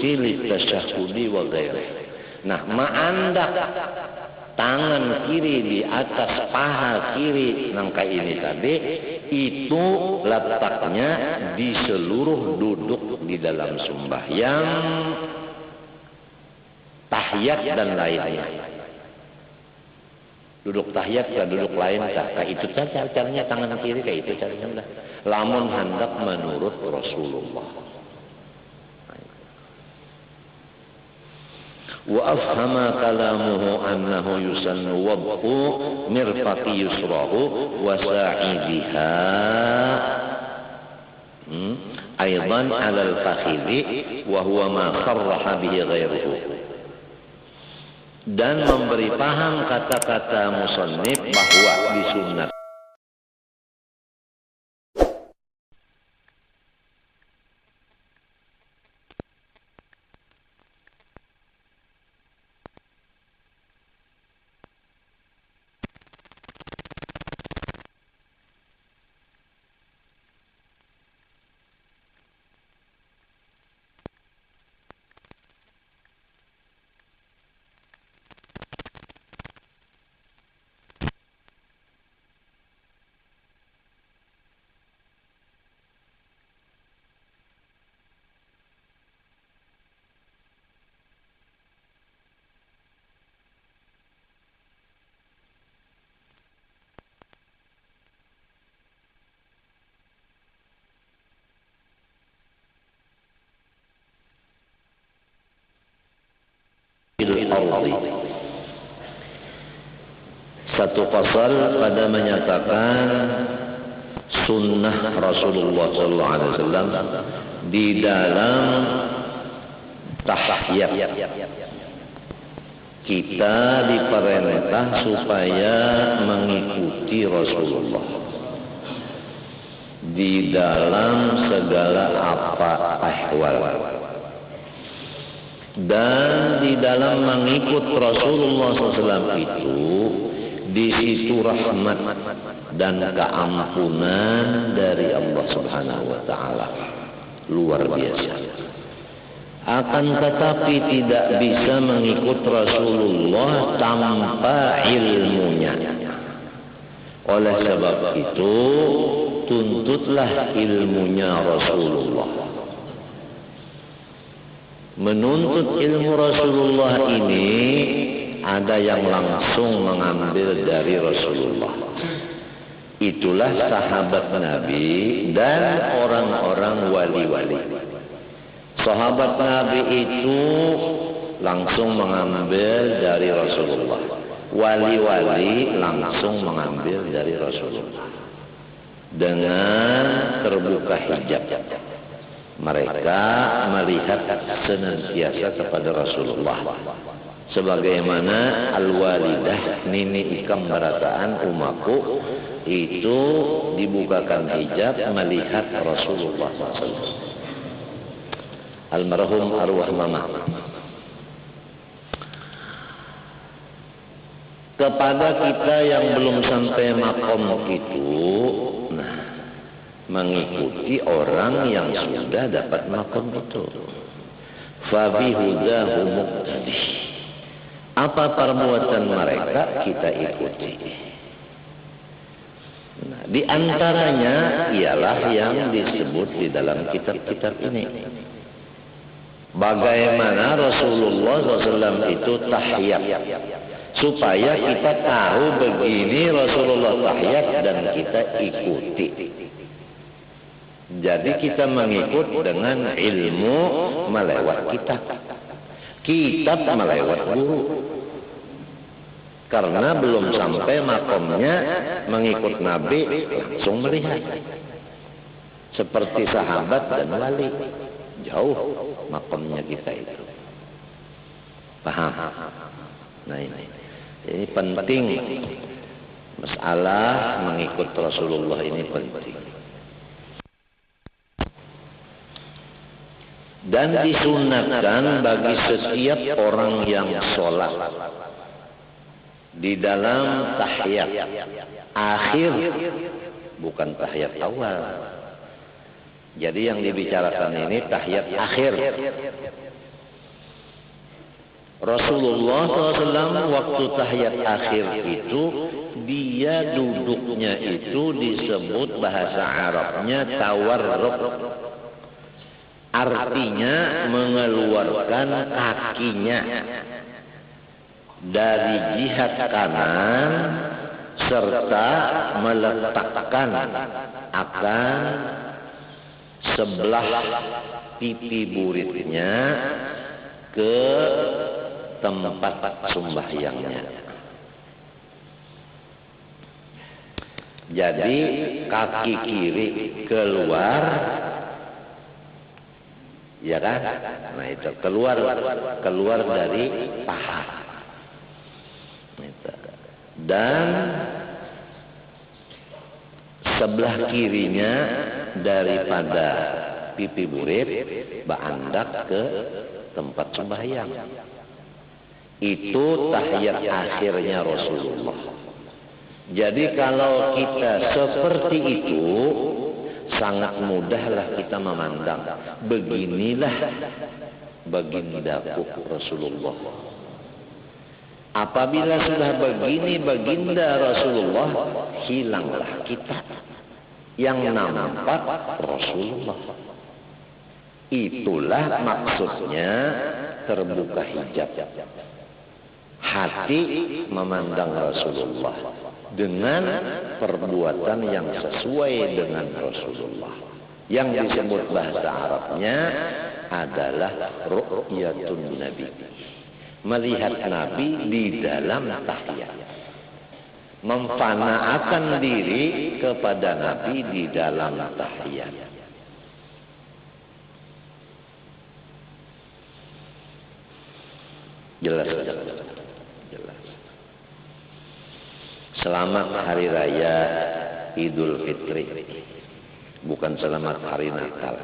julusi litasyahudi wa ghairi. Nah, ma'andak tangan kiri di atas paha kiri nangka ini tadi, itu letaknya di seluruh duduk di dalam sembahyang, tahiyat dan lainnya. Duduk tahiyat dan duduk lain kayak itu saja caranya, tangan kiri kayak itu caranya udah. Lamun hendak menurut Rasulullah. Wa afhama kalamuhu annahu yusannu wad'u mirfaqi yusrahu wa sa'idiha aidan 'ala al-fakhidhi wa huwa ma kharraha bihi ghairuhu. Dan memberi paham kata-kata musannif bahwa disunat satu pasal pada menyatakan sunnah Rasulullah SAW di dalam tahiyat. Kita diperintah supaya mengikuti Rasulullah di dalam segala apa ahwal. Dan di dalam mengikut Rasulullah SAW itu, di situ rahmat dan keampunan dari Allah Subhanahu wa Ta'ala. Luar biasa. Akan tetapi tidak bisa mengikut Rasulullah tanpa ilmunya. Oleh sebab itu, tuntutlah ilmunya Rasulullah. Menuntut ilmu Rasulullah ini ada yang langsung mengambil dari Rasulullah. Itulah sahabat Nabi dan orang-orang wali-wali. Sahabat Nabi itu langsung mengambil dari Rasulullah. Wali-wali langsung mengambil dari Rasulullah. Dengan terbuka hijab. Mereka melihat senantiasa kepada Rasulullah. Sebagaimana al-walidah nini ikam barataan umaku itu dibukakan hijab melihat Rasulullah SAW. Almarhum arwah mama. Kepada kita yang belum sampai makom itu, nah, mengikuti orang yang sudah dapat makom itu. Fabihudahu muqtadi. Apa perbuatan mereka kita ikuti. Nah, di antaranya ialah yang disebut di dalam kitab-kitab ini. Bagaimana Rasulullah SAW itu tahiyat. Supaya kita tahu begini Rasulullah tahiyat dan kita ikuti. Jadi kita mengikut dengan ilmu melewat kitab. Kitab melewat guru. Karena belum sampai makomnya mengikut Nabi langsung melihat. Seperti sahabat dan wali. Jauh makomnya kita itu. Paham? Nah ini penting. Masalah mengikut Rasulullah ini penting. Dan disunatkan bagi setiap orang yang sholat di dalam tahiyat akhir, bukan tahiyat awal. Jadi yang dibicarakan ini tahiyat akhir. Rasulullah SAW waktu tahiyat akhir itu dia duduknya itu disebut bahasa Arabnya tawarruk. Artinya mengeluarkan kakinya dari jihad kanan serta meletakkan akan sebelah pipi buritnya ke tempat sembahyangnya. Jadi kaki kiri keluar, ya kan? Nah itu keluar dari paha. Dan sebelah kirinya daripada pipi burit berandak ke tempat sembahyang. Itu tahiyat akhirnya Rasulullah. Jadi kalau kita seperti itu, sangat mudahlah kita memandang. Beginilah bagindaku Rasulullah. Apabila sudah begini baginda Rasulullah, hilanglah kita. Yang nampak Rasulullah. Itulah maksudnya terbuka hijab. Hati memandang Rasulullah dengan perbuatan yang sesuai dengan Rasulullah. Yang disebut bahasa Arabnya adalah ru'yatun Nabi. Melihat Nabi di dalam tahiyat. Memfanaakan diri kepada Nabi di dalam tahiyat. Jelas. Selamat Hari Raya Idul Fitri. Bukan selamat Hari Natal.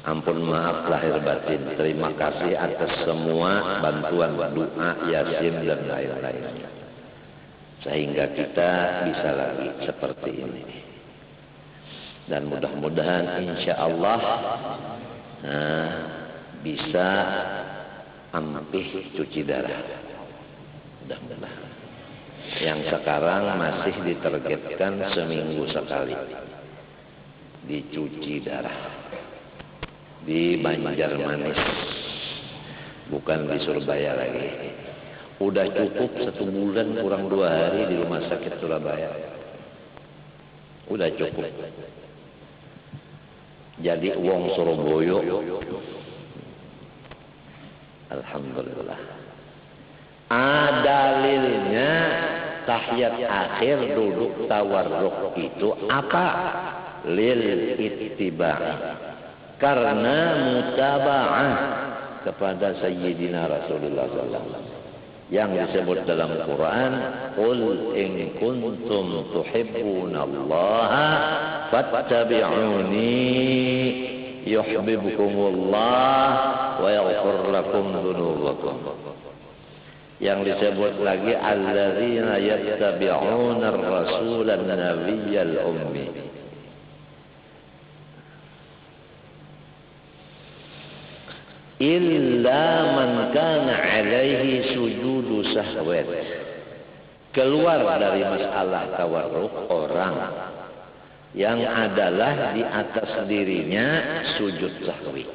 Ampun maaf lahir batin. Terima kasih atas semua bantuan doa, yasin dan lain-lainnya. Sehingga kita bisa lagi seperti ini. Dan mudah-mudahan insya Allah bisa ampih cuci darah. Mudah-mudahan. Yang sekarang masih ditargetkan seminggu sekali dicuci darah di Banjarmanis, bukan di Surabaya lagi. Udah cukup 1 bulan kurang 2 hari di rumah sakit Surabaya. Udah cukup. Jadi wong Surabaya, alhamdulillah. Dalilnya tahiyat akhir duduk tawarruk itu apa? Lil ittiba'. Karena mutaba'ah kepada Sayyidina Rasulullah SAW. Yang disebut dalam Quran, qul in kuntum tuhibbunallaha fattabi'uni yuhibbukumullah wa yaghfir lakum dzunubakum. Yang disebut lagi alladzina yattabi'una ar-rasulan nabiyyal ummi. Illa man kana alaihi sujudu sahwat. Keluar dari masalah tawarruk orang yang adalah di atas dirinya sujud sahwi.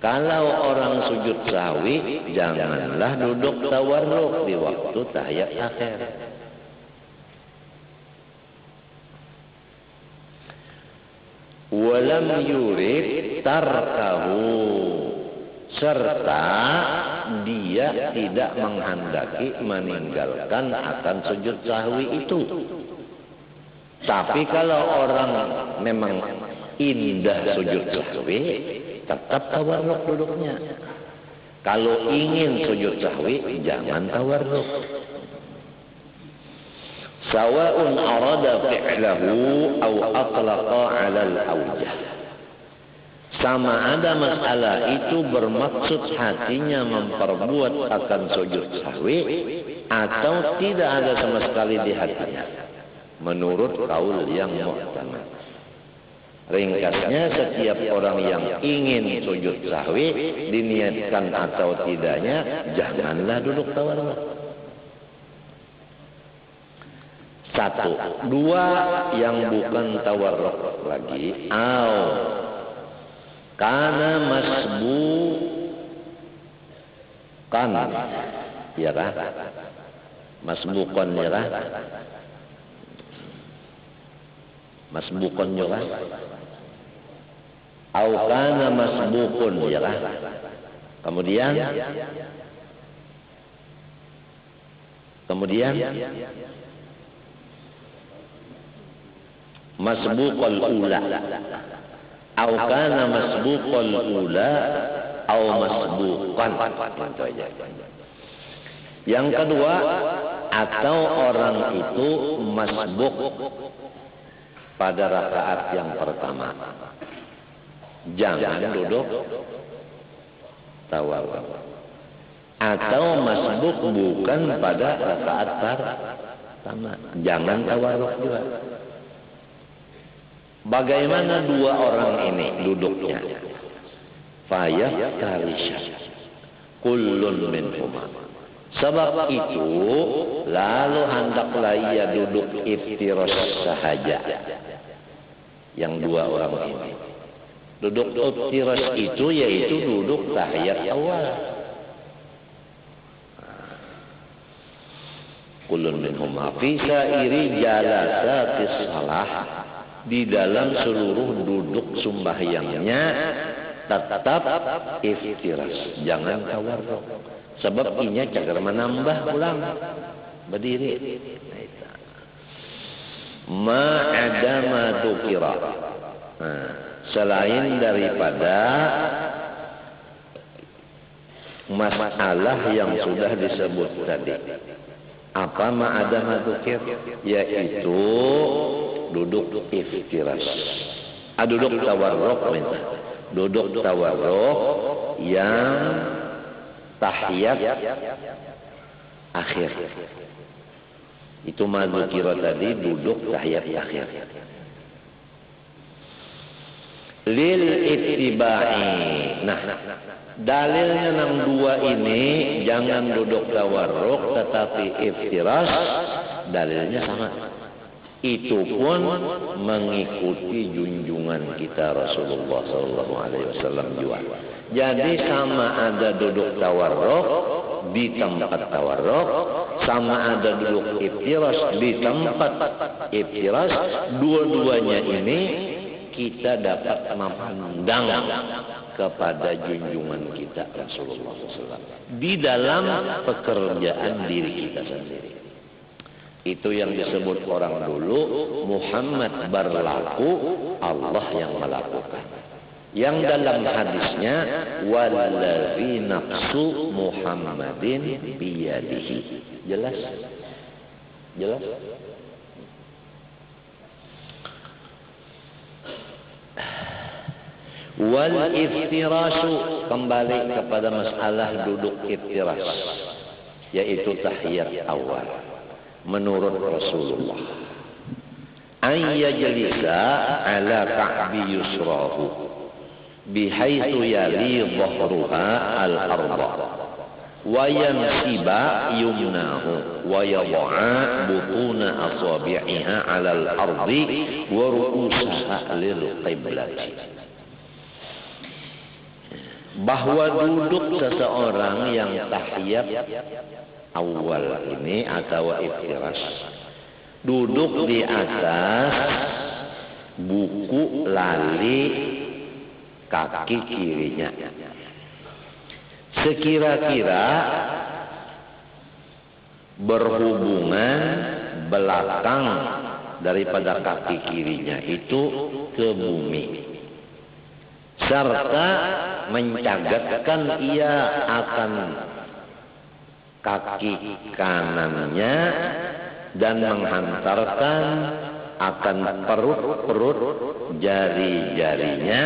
Kalau orang sujud sahwi, janganlah duduk tawarruk di waktu tahiyat akhir. Walam yurid tarkahu, serta dia tidak menghendaki meninggalkan akan sujud sahwi itu. Tapi kalau orang memang indah sujud sahwi, tetap tawarruk duduknya. Kalau ingin sujud sahwi, jangan tawarruk. Sawa'un arada fi'lahu aw atlaqa 'ala al-awjah. Sama ada masalah itu bermaksud hatinya memperbuat akan sujud sahwi atau tidak ada sama sekali di hatinya. Menurut kaul yang muhtamad. Ringkasnya, setiap orang yang ingin sujud sahwi, diniatkan atau tidaknya, janganlah duduk tawarruk. Satu. Dua, yang bukan tawarruk lagi. Karena masbukan, ya kan? Masbukan, ya kan? Masbukan, ya kan? Kana masbukun, ya kan? Kemudian masbukul ula. Kana masbukul ula au masbukan. Itu aja. Yang kedua, atau orang itu masbuk pada rakaat yang pertama. Jangan duduk tawarruk. Atau masbuk bukan pada rakaat pertama. Jangan tawarruk juga. Bagaimana dua orang ini duduknya? Fayaftarisha kullun minhuma. Sebab itu lalu hendaklah ia duduk iftiras sahaja. Yang dua orang ini duduk iftiras itu yaitu duduk tahiyat awal. Kullun minhuma fi sairi jalasatis salah. Di dalam seluruh duduk sembahyangnya tetap iftiras, jangan tawarruk. Sebab inya cagar menambah ulang berdiri. Ma'adama dukira. Selain daripada masalah yang sudah disebut tadi. Apa ma'adama dukir? Yaitu duduk iftiras. Duduk tawarruk, duduk tawarruk yang tahiyat akhir. Itu madzukira tadi, duduk tahiyat akhir. Lil ittiba'i. Nah, dalilnya yang dua ini jangan duduk tawarruk tetapi iftiras, dalilnya sama. Itu pun mengikuti junjungan kita Rasulullah SAW juga. Jadi sama ada duduk tawarruk di tempat tawarruk, sama ada duduk iftiras di tempat iftiras. Dua-duanya ini kita dapat memandang kepada junjungan kita Rasulullah SAW di dalam pekerjaan diri kita sendiri. Itu yang disebut orang dulu Muhammad berlaku, Allah yang melakukan. Yang dalam hadisnya wallazi nafsu Muhammadin biyadihi. Jelas? Jelas? Wal iftirasu, kembali kepada masalah duduk iftiras, yaitu tahiyat awal. Menurut Rasulullah, ayyajlisa ala ka'bi yusrahu bihaitsu yali dhahruha al-arda wa yansiba yumnahu wa yad'a butuna asabi'iha 'ala al-ardi wa ru'usaha lil qiblati. Bahwa duduk seseorang yang tahiyat awal ini atau iftiras, duduk di atas buku lali kaki kirinya, sekira-kira berhubungan belakang daripada kaki kirinya itu ke bumi, serta mencagatkan ia akan kaki kanannya dan menghantarkan akan perut jari-jarinya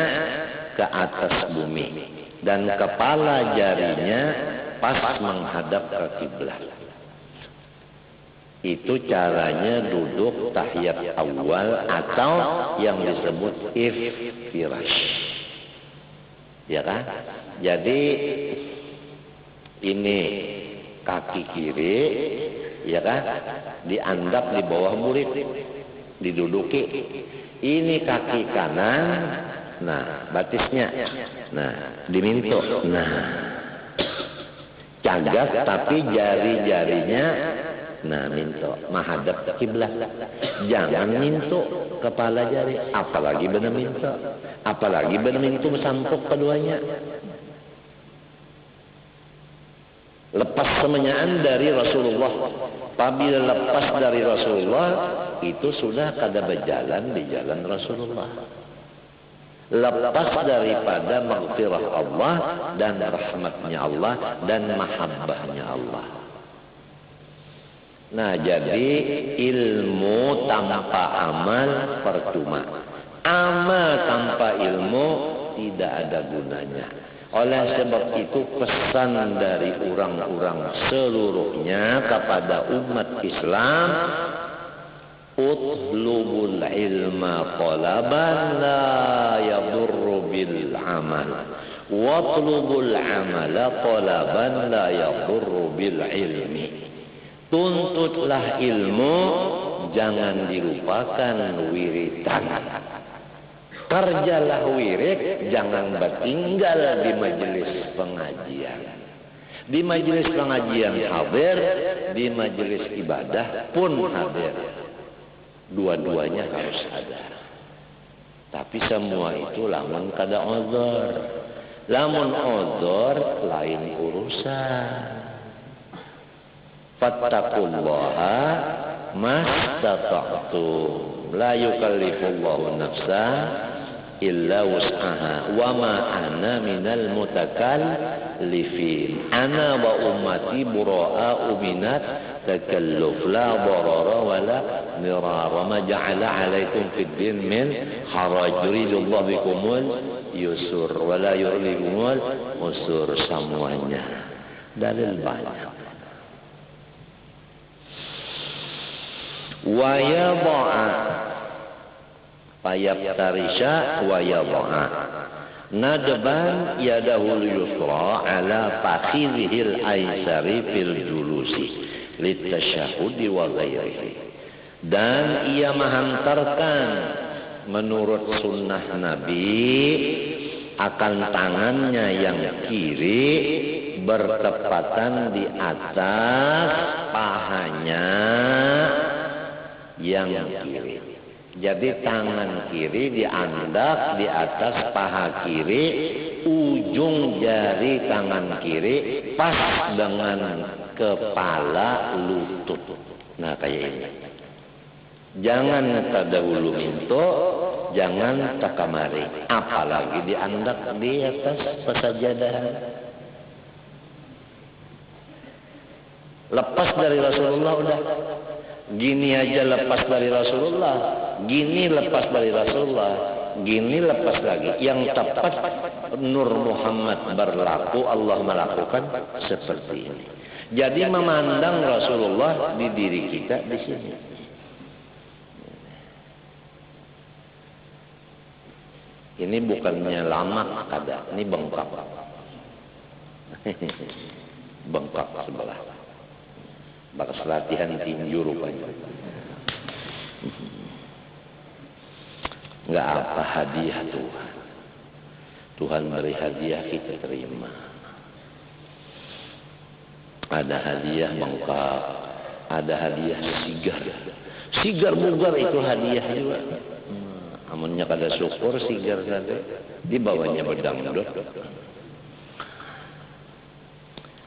ke atas bumi dan kepala jarinya pas menghadap ke kiblat. Itu caranya duduk tahiyat awal atau yang disebut iftirash. Ya kan? Jadi ini kaki kiri, ya kan? Diandap di bawah murid, diduduki. Ini kaki kanan, nah batisnya, nah diminto, nah cagas tapi jari-jarinya, nah minto, menghadap ke kiblat. Jangan minto kepala jari, apalagi benar minto, apalagi benar minto bersampuk keduanya. Lepas semenyaan dari Rasulullah. Apabila lepas dari Rasulullah, itu sudah kada berjalan di jalan Rasulullah. Lepas daripada maghfirah Allah dan rahmatnya Allah dan mahabbahnya Allah. Nah, jadi ilmu tanpa amal percuma. Amal tanpa ilmu tidak ada gunanya. Oleh sebab itu pesan dari orang-orang seluruhnya kepada umat Islam, utlubul ilma talaban la yadurru bil amal, watlubul amala talaban la yadurru bil ilmi. Tuntutlah ilmu, jangan dilupakan wiridan. Kerjalah wirid, jangan bertinggal di majelis pengajian. Di majelis pengajian hadir, di majelis ibadah pun hadir. Dua-duanya harus ada. Tapi semua itu lamun kada uzur. Lamun uzur lain urusan. Fattaqullaha mastata'tum. La yukallifullahu nafsan illa wus'aha wa ma ana minal mutakallifin. Ana wa ummati bura'a'u minat takalluf la darara wa la dirara ma ja'ala alaikum fid din min haraj yuridullahu bikumul yusur wa la yuridukumul usur. Semuanya dalil banyak. Wa yadha'a fayaftarisha wa yadha'a nadban yadahul yusra ala fakhidhil aisari fil julusi litasyahudi wa ghairihi. Dan ia menghantarkan menurut sunnah Nabi akan tangannya yang kiri bertepatan di atas pahanya yang kiri. Jadi tangan kiri diandap di atas paha kiri, ujung jari tangan kiri pas dengan kepala lutut. Nah kayak ini. Jangan terdahulu minto, jangan takamari, apalagi diandap di atas pesajadahan. Lepas dari Rasulullah udah. Gini aja lepas dari Rasulullah, gini lepas dari Rasulullah, gini lepas lagi. Yang tepat Nur Muhammad berlaku, Allah melakukan seperti ini. Jadi memandang Rasulullah di diri kita di sini. Ini bukannya lama kada, ini bengkak. Bengkak sebelah. Bakas latihan tinju rupanya. Enggak apa hadiah Tuhan. Tuhan beri hadiah kita terima. Ada hadiah bengkak, ada hadiah sigar. Sigar bugar itu hadiah juga. Amunnya kada syukur sigar saja. Di bawahnya berdangdut.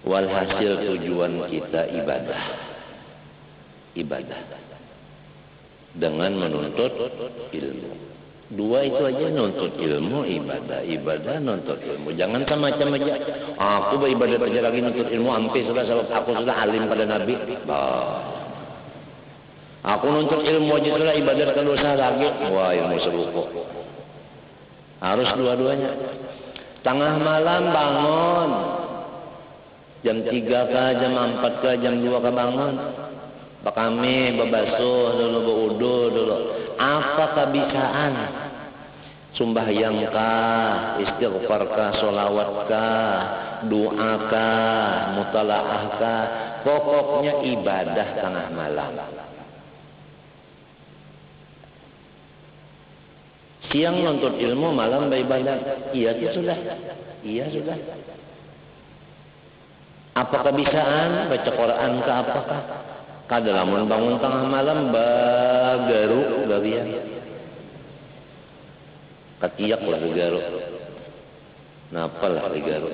Walhasil tujuan kita ibadah. Ibadah. Dengan menuntut ilmu. Dua itu aja, nuntut ilmu, ibadah. Ibadah, nuntut ilmu. Jangan macam aja. Aku beribadah aja lagi nuntut ilmu. Hampir sudah sebab aku sudah alim pada Nabi. Aku nuntut ilmu aja sudah ibadah kan dosa lagi. Wah ilmu serupa. Harus dua-duanya. Tengah malam bangun. Jam 3 kah, jam 4 kah, jam 2 kah bangun. Kami babasuh dulu, baudu dulu. Apa kebisaan? Sumbahyangkah, istighfarkah, sholawat,kah, doakah, mutalaahkah, pokoknya ibadah tengah malam. Siang nuntut ilmu, malam beribadah. Iya sudah. Iya sudah. Apa kebisaan? Baca Quran ke apakah? Kadalamun bangun tengah malam bagaru gawian. Katiak lah bagaru. Napalah bagaru.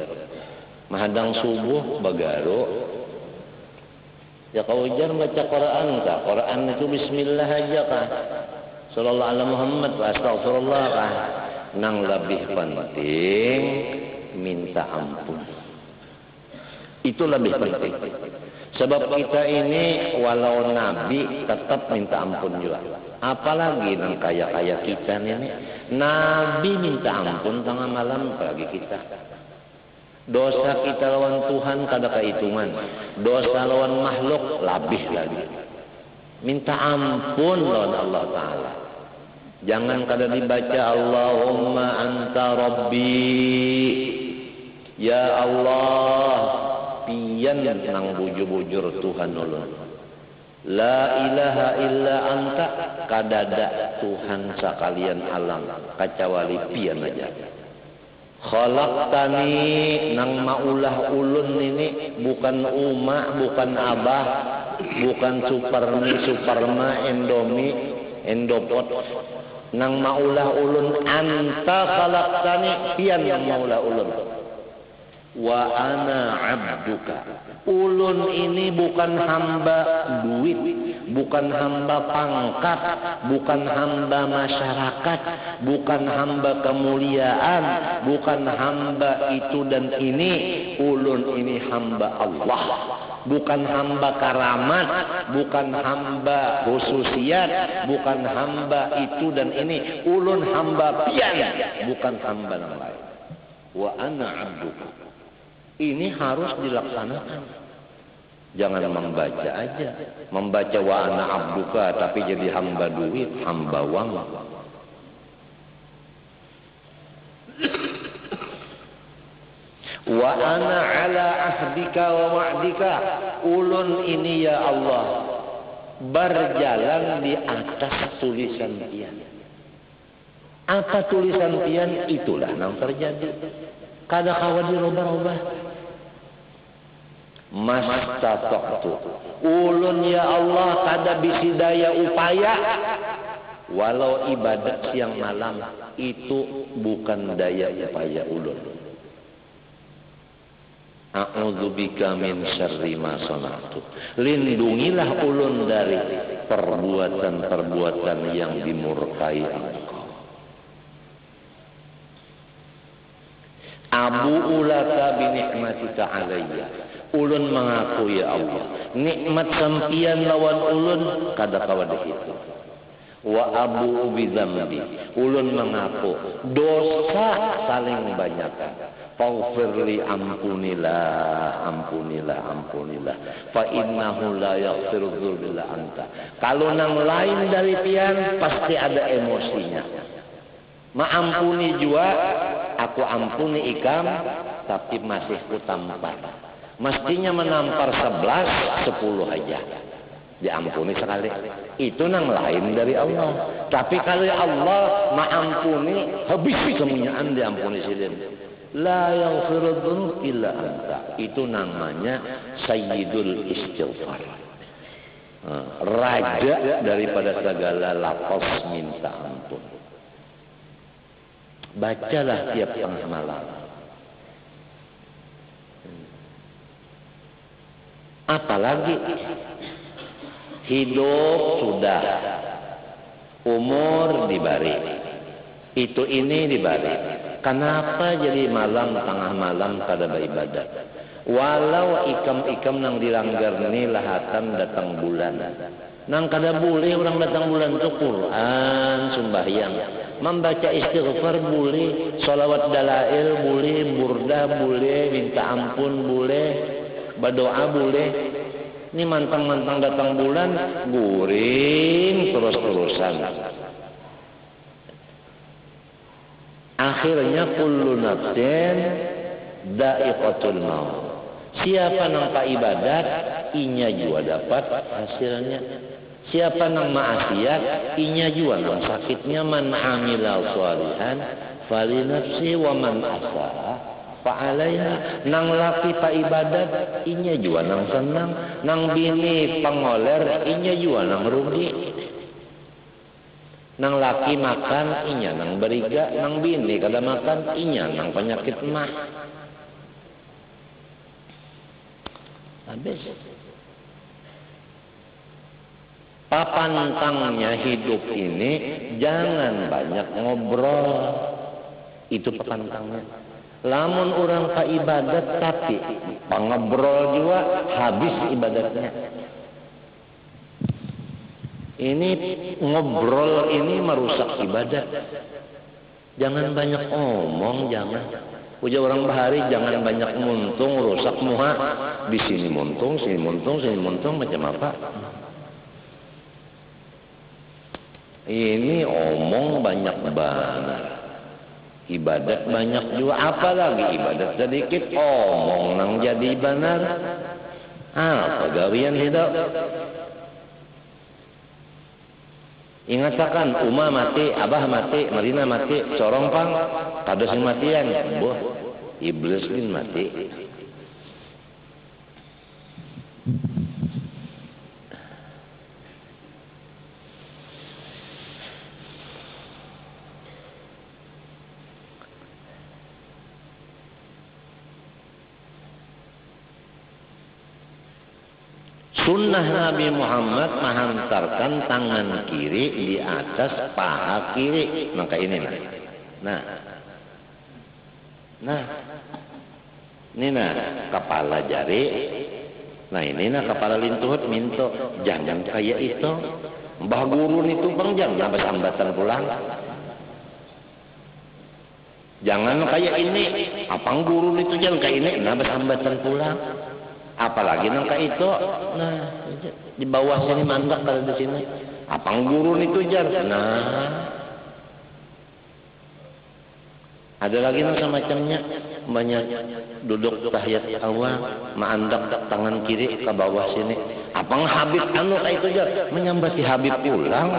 Mahadang subuh bagaru. Ya kau ujar baca Quran kah? Quran itu bismillah aja kah? Sallallahu alaihi Muhammad wa astagfirullah kah? Nang lebih penting minta ampun. Itu lebih penting. Sebab kita ini walau nabi tetap minta ampun juga. Apalagi nang kaya-kaya kita ini. Nabi minta ampun tengah malam bagi kita. Dosa kita lawan Tuhan kada kehitungan. Dosa lawan makhluk lebih lagi. Minta ampun lawan Allah Ta'ala. Jangan kada dibaca Allahumma anta rabbi. Ya Allah, pian nang bujur-bujur Tuhan ulun. La ilaha illa anta, kadada Tuhan sekalian alam kecuali pian aja. Khalaqtani nang maulah ulun ini bukan uma, bukan abah, bukan superma, endopot. Nang maulah ulun anta khalaqtani, pian yang maulah ulun. Wa ana abduka. Ulun ini bukan hamba duit, bukan hamba pangkat, bukan hamba masyarakat, bukan hamba kemuliaan, bukan hamba itu dan ini. Ulun ini hamba Allah. Bukan hamba karamat, bukan hamba khususiat, bukan hamba itu dan ini. Ulun hamba pian, bukan hamba yang lain. Wa ana abduka. Ini harus dilaksanakan. Jangan membaca aja. Membaca wa ana abduka tapi jadi hamba duit, hamba uang. Wa ana ala ahdika wa wa'dika. Ulun ini ya Allah berjalan di atas tulisan pian. Apa tulisan pian? Itulah yang terjadi. Kada kawan dirubah-rubah. Mastata'tu. Ulun ya Allah kada bisi daya upaya. Walau ibadat siang malam itu bukan daya upaya ulun. A'udzubika min syarri ma sana'tu. Lindungilah ulun dari perbuatan-perbuatan yang dimurkai Engkau. Abu ulaka bi ni'matika alayya. Ulun mengaku ya Allah, nikmat sampian lawan ulun kada kawa dihitung. Wa abu bi dzambi. Ulun mengaku dosa saling banyak. Faghfirli, ampunilah. Fa innahu la yaghfiru dzunub illa anta. Kalau nang lain dari pian pasti ada emosinya. Maampuni juga, aku ampuni ikam, tapi masih kutampar. Mestinya menampar 11, 10 aja. Diampuni sekali. Itu nang lain dari Allah. Tapi kalau Allah maampuni, habis kemunyaan diampuni sidin. La yaghfiru dzunub illa anta. Itu namanya Sayyidul Istighfar. Raja daripada segala lafaz minta ampun. Bacalah tiap tengah malam. Apalagi hidup sudah, umur dibari, itu ini dibari. Kenapa jadi malam tengah malam kada beribadat? Walau ikam-ikam nang dilanggar ni lahatan datang bulan. Nang kada boleh orang datang bulan tu Quran, sembahyang, membaca istighfar boleh, salawat dalail boleh, burdah boleh, minta ampun boleh, berdoa boleh. Ini mantang-mantang datang bulan, guring terus-terusan. Akhirnya kullu nafsin dha'iqatul maut. Siapa nang pa ibadat, inya juga dapat hasilnya. Siapa nang maasiat, inya juga nang sakitnya. Man amila shalihan falinafsi wa man asaa fa'alaiha. Nang laki pa ibadat, inya juga nang senang. Nang bini pangoler, inya juga nang rugi. Nang laki makan, inya nang beriga. Nang bini kada makan, inya nang penyakit mah. Habis. Papantangnya hidup ini jangan banyak ngobrol. Itu papantangnya. Lamun orang ka ibadat tapi pangobrol juga habis ibadatnya. Ini ngobrol ini merusak ibadat. Jangan banyak omong, jangan. Ujar orang bahari jangan banyak muntung, rusak muha. Di sini muntung, sini muntung, sini muntung, macam apa? Ini omong banyak banget. Ibadat banyak juga. Apalagi ibadat sedikit, omong nang jadi benar. Apa gawian hidup? Ingatakan Uma mati, Abah mati, Marina mati, corong pang, kada sing matian, boh, iblis bin mati. Sunnah Nabi Muhammad menghantarkan tangan kiri di atas paha kiri. Maka ini nah. Ini kepala jari. Nah ini kepala lintuhut minto. Jangan kayak itu. Mbah guru itu bang jangan sambatan pulang. Jangan kayak ini. Apang guru itu jangan kayak ini. Sambatan pulang. Apalagi nangka itu, nah di bawah sini mandak kalau di sini. Apang gurun itu jar, nah ada lagi nang semacamnya banyak duduk tahiyat awal, mandak tangan kiri ke bawah sini. Apang Habib anu kayak itu jar, menyambati Habib pulang.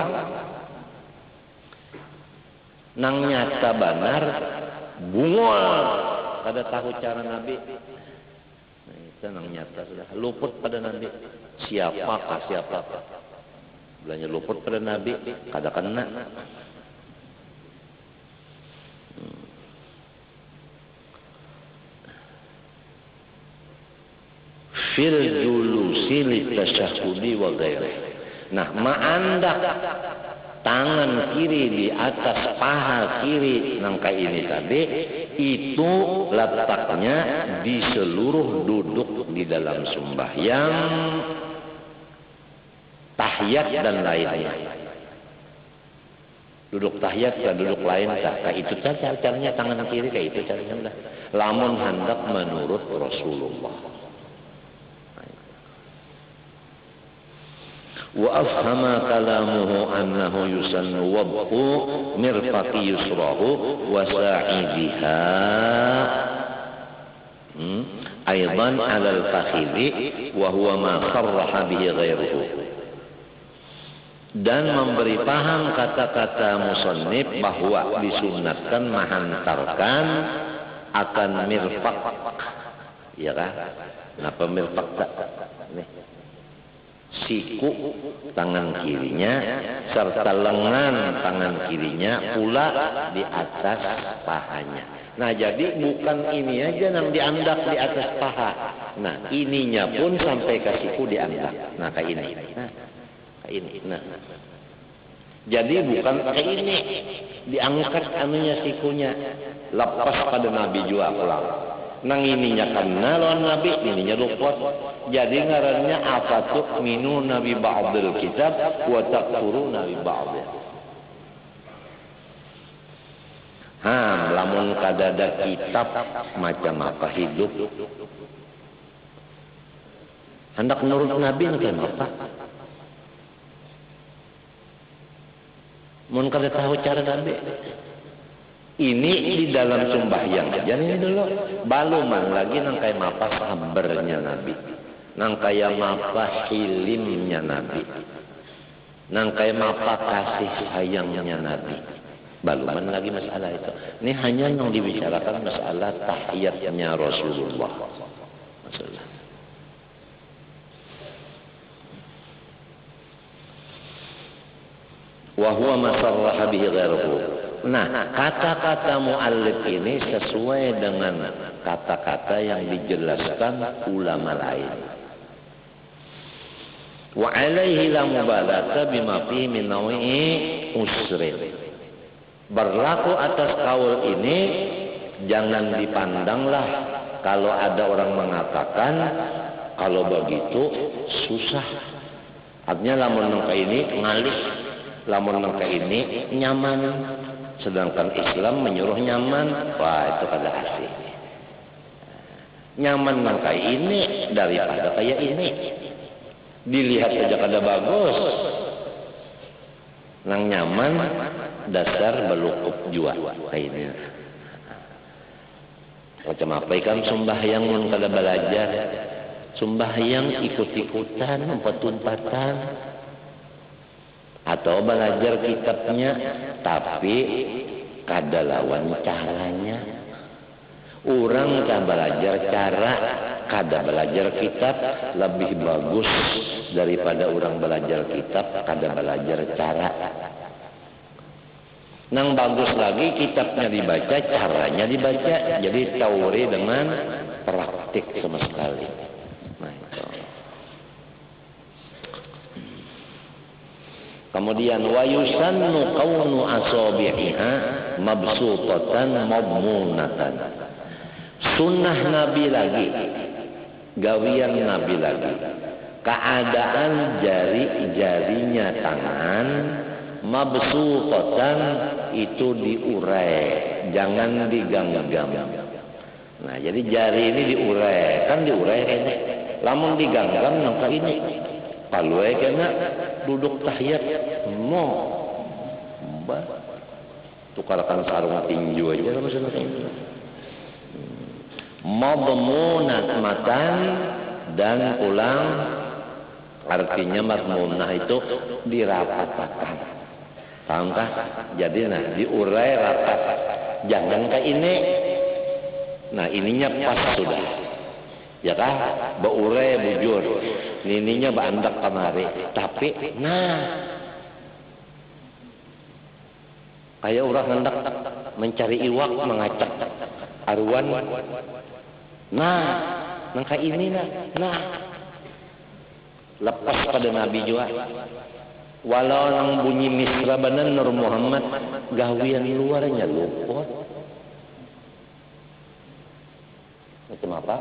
Nang nyata benar, bungol, kada tahu cara Nabi. Nang nyata sudah luput pada Nabi. Siapakah siapa? Belanja luput pada Nabi, kada kena. Fil julusi litasyahudi wa ghairihi. Nah, ma'andak tangan kiri di atas paha kiri nangka ini tadi itu letaknya di seluruh duduk di dalam sembahyang, tahiyat dan lainnya. Duduk tahiyat dan duduk lain kayak itu caranya tangan kiri kayak itu caranya. Lamun hendak menurut Rasulullah. Wa afhama kalamuhu annahu yusannu wad'u mirfaqi yusrahu wa sa'idiha aidan 'ala al-fakhidhi wa huwa ma sarraha bihi ghairuhu. Dan memberi paham kata-kata musannif bahwa disunatkan menghantarkan akan mirfaq, ya kan? Napa mirfaq tak? Nih. Siku tangan kirinya serta lengan tangan kirinya pula di atas pahanya. Nah jadi bukan ini aja yang diandak di atas paha. Nah ininya pun sampai ke siku diandak. Nah kayak ini. Nah kayak ini. Nah jadi bukan kayak ini diangkat anunya sikunya lepas pada Nabi juga pulang. Nang ininya kena lawan Nabi, ininya luput. Jadi ngarannya afatuk minu Nabi ba'dil kitab wa takfuru Nabi ba'dil. Lamun kadada kitab macam apa hidup. hendak menurut Nabi nang apa? Mun kada tahu cara Nabi. Ini di dalam sembahyang aja ini dulu. Baluman lagi nang kaya mapa sabarnya Nabi. Nang kaya mapa hilimnya Nabi. Nang kaya mapa kasih sayangnya Nabi. Baluman lagi masalah itu. Ini hanya yang dibicarakan masalah tahiyatnya Rasulullah. Masalah. Wahwa masarrah bihi ghairuhu. Nah, kata-kata muallif ini sesuai dengan kata-kata yang dijelaskan ulama lain. Wa alaihi la mubalata bima fihi min nawi usrin. Berlaku atas kaul ini jangan dipandanglah kalau ada orang mengatakan kalau begitu susah. Artinya lamun nangka ini ngalih. Lamun nangka ini nyaman, sedangkan Islam menyuruh nyaman, wah itu kada asik. Nyaman nangka ini daripada kayak ini, dilihat saja kada bagus. Nang nyaman dasar belukup jua kayak ini. Macam apa ikan sembahyang mun kada belajar, sembahyang ikut-ikutan, umpat-umpatan. Atau belajar kitabnya tapi kada lawan caranya. Orang tak belajar cara, kada belajar kitab lebih bagus daripada orang belajar kitab kada belajar cara. Nang bagus lagi kitabnya dibaca, caranya dibaca, jadi teori dengan praktik sama sekali. Nah, itu. Kemudian wa yusannu kaunu asabi'iha mabsutatan madmunatan. Sunnah Nabi lagi, gawian Nabi lagi. Keadaan jari-jarinya tangan mabsutatan itu diurai, jangan digenggam. Nah, jadi jari ini diurai, kan diurai ini. Lamun digenggam nangka ini. Kalau kena duduk tahiyat mau tukarkan sarung tinju aja maksudnya. Madmunat matan dan pulang artinya madmunah itu dirapatkan. Pahamkah? Jadi diurai rapat. Jangan kayak ini. Nah ininya pas sudah. Ya kan, baurai bujur, nininya bandak kemari. Tapi, kayak orang hendak mencari iwak, mengacak aruan. Nangka ini lepas pada Nabi juga. Walau nang bunyi misrabanan Nur Muhammad, gawian luarnya luput. Macam apa?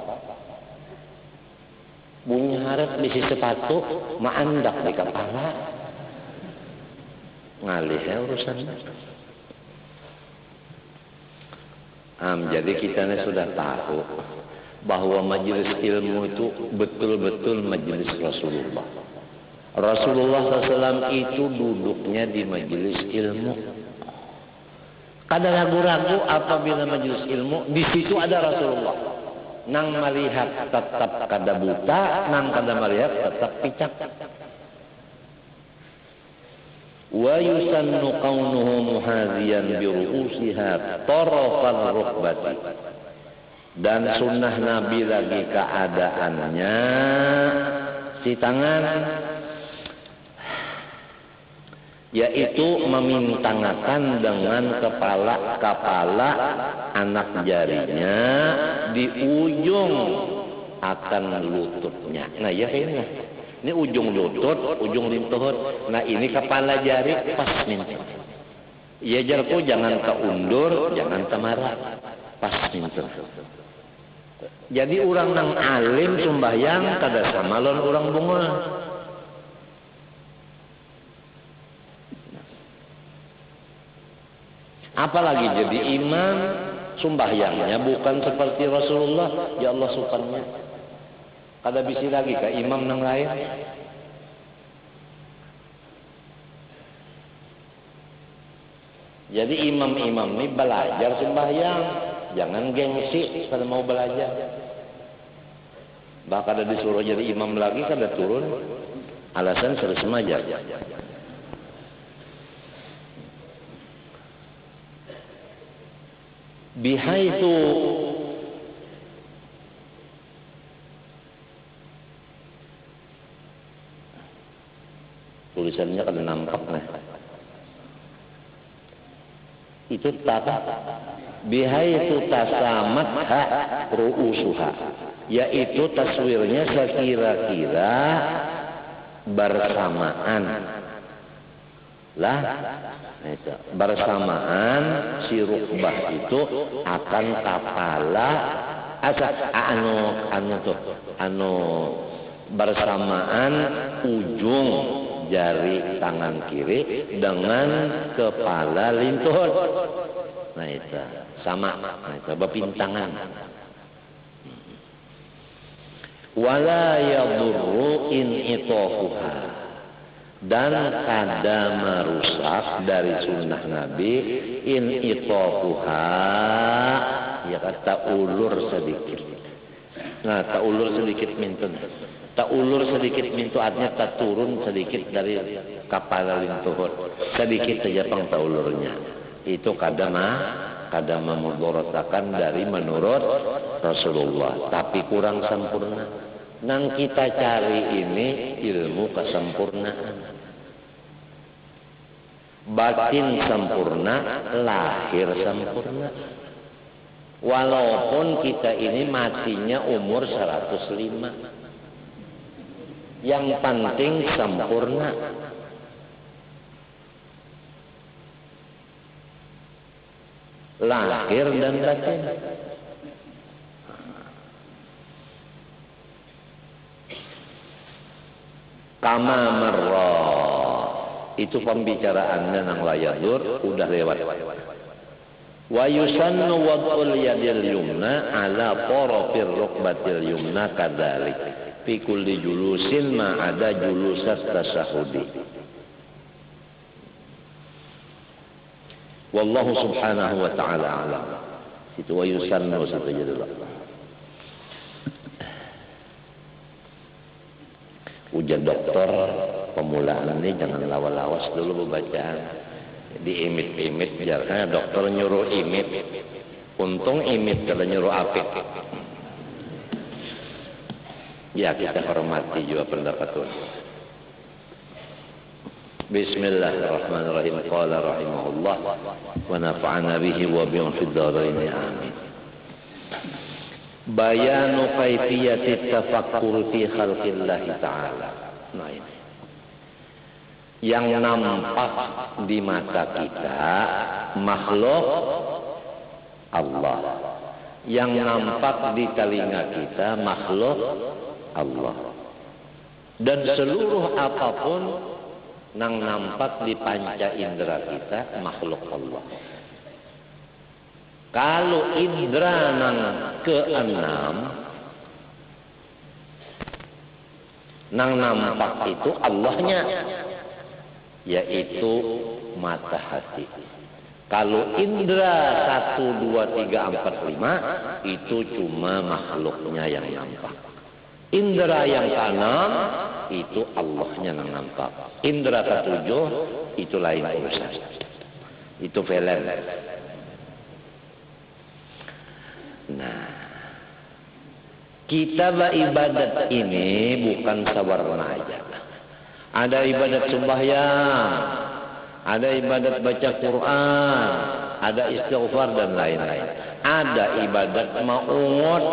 Bunyi harap bisi sepatu maandak di kepala ngalih ya urusannya. Jadi kita sudah tahu bahwa majelis ilmu itu betul-betul majelis Rasulullah. Rasulullah SAW itu duduknya di majelis ilmu. Kada ragu-ragu apabila majelis ilmu di situ ada Rasulullah. Nang melihat tetap kada buta, nang kada melihat tetap picak. Wa yusannu kaunuhu muhaziyan bi ru'usiha tarafal rukbati. Dan sunnah Nabi lagi keadaannya si tangan yaitu memintangakan dengan kepala anak jarinya di ujung akan lututnya. Nah ya ini. Ini ujung lutut, ujung lintuhut. Nah ini kepala jari pas minta. Ya jarku jangan keundur, jangan temara. Pas minta. Jadi orang nang alim sembahyang kada sama lawan orang bunga. Apalagi jadi imam sembahyangnya bukan seperti Rasulullah, ya Allah sukannya. Kada bisi lagi ka imam nang lain. Jadi imam-imam ini belajar sembahyang, jangan gengsi kalau mau belajar. Bahkan ada disuruh jadi imam lagi kada turun, alasan sudah semaja. Bihaitu tulisannya kada nampak nih. Itu tata bihaitu tasamatha ru'usuha, yaitu taswirnya sekira-kira bersamaan lah, itu bersamaan si rukbah itu akan kepala anu bersamaan ujung jari tangan kiri dengan kepala lintur. Nah itu sama, nah itu bepintangan. Wala yadurru in itohuha, dan kada merusak dari sunnah Nabi in itohuha, ya kata ulur sedikit. Nah tak ulur sedikit mintun. Tak ulur sedikit mintu artinya tak turun sedikit dari kepala lintuhur. Sedikit saja pang tak ulurnya. Itu kadang memudorotakan dari menurut Rasulullah. Tapi kurang sempurna. Nang kita cari ini ilmu kesempurnaan. Batin sempurna, lahir sempurna. Walaupun kita ini matinya umur 105. Yang penting sempurna. Lahir dan batin. Kama marra. Itu pembicaraannya nang layadur udah lewat. Wa yusannu wad'ul yadil yumna ala tarafir rukbatil yumna kadzalik. Fi kulli julusin ma ada julusat tasahudi. Wallahu subhanahu wa ta'ala alam. Itu wa yusannu satu jadul. Ujar dokter pemulaan ini jangan lawas-lawas dulu bacaan. Diimit-imit biar karena dokter nyuruh imit. Untung imit kalau nyuruh apik. Ya kita hormati juga pendapat ulama. Bismillahirrahmanirrahim. Qala rahimahullah wa nafa'ana bihi wa bihim fid dharain amin. Bayanu kaifiyati tafakkur fi khalqillah ta'ala. Nah ini yang nampak di mata kita makhluk Allah, yang nampak di telinga kita makhluk Allah, dan seluruh apapun yang nampak di panca indera kita makhluk Allah. Kalau indera nang keenam nang nampak itu Allahnya, yaitu mata hati. Kalau indera 1, 2, 3, 4, 5 itu cuma makhluknya yang nampak. Indera yang keenam itu Allahnya yang nampak. Indera ketujuh itu lain urusan. Itu velen. Nah, kita beribadat ini bukan sabarna aja. Ada ibadat sembahyang, ada ibadat baca Quran, ada istighfar dan lain-lain. Ada ibadat maungut.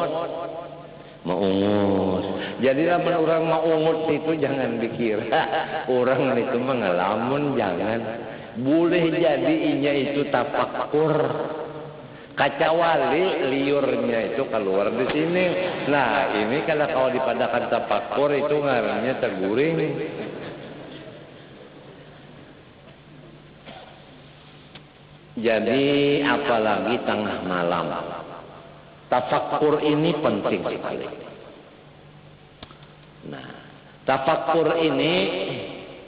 Jadi orang maungut itu jangan dikira orang itu mengelamun, jangan. Boleh jadi inya itu tafakkur. Kacawali liurnya itu keluar di sini. Nah ini kalau dipadakan tafakkur itu ngarannya terguring. Jadi apalagi tengah malam. Tafakkur ini penting sekali. Nah, tafakkur ini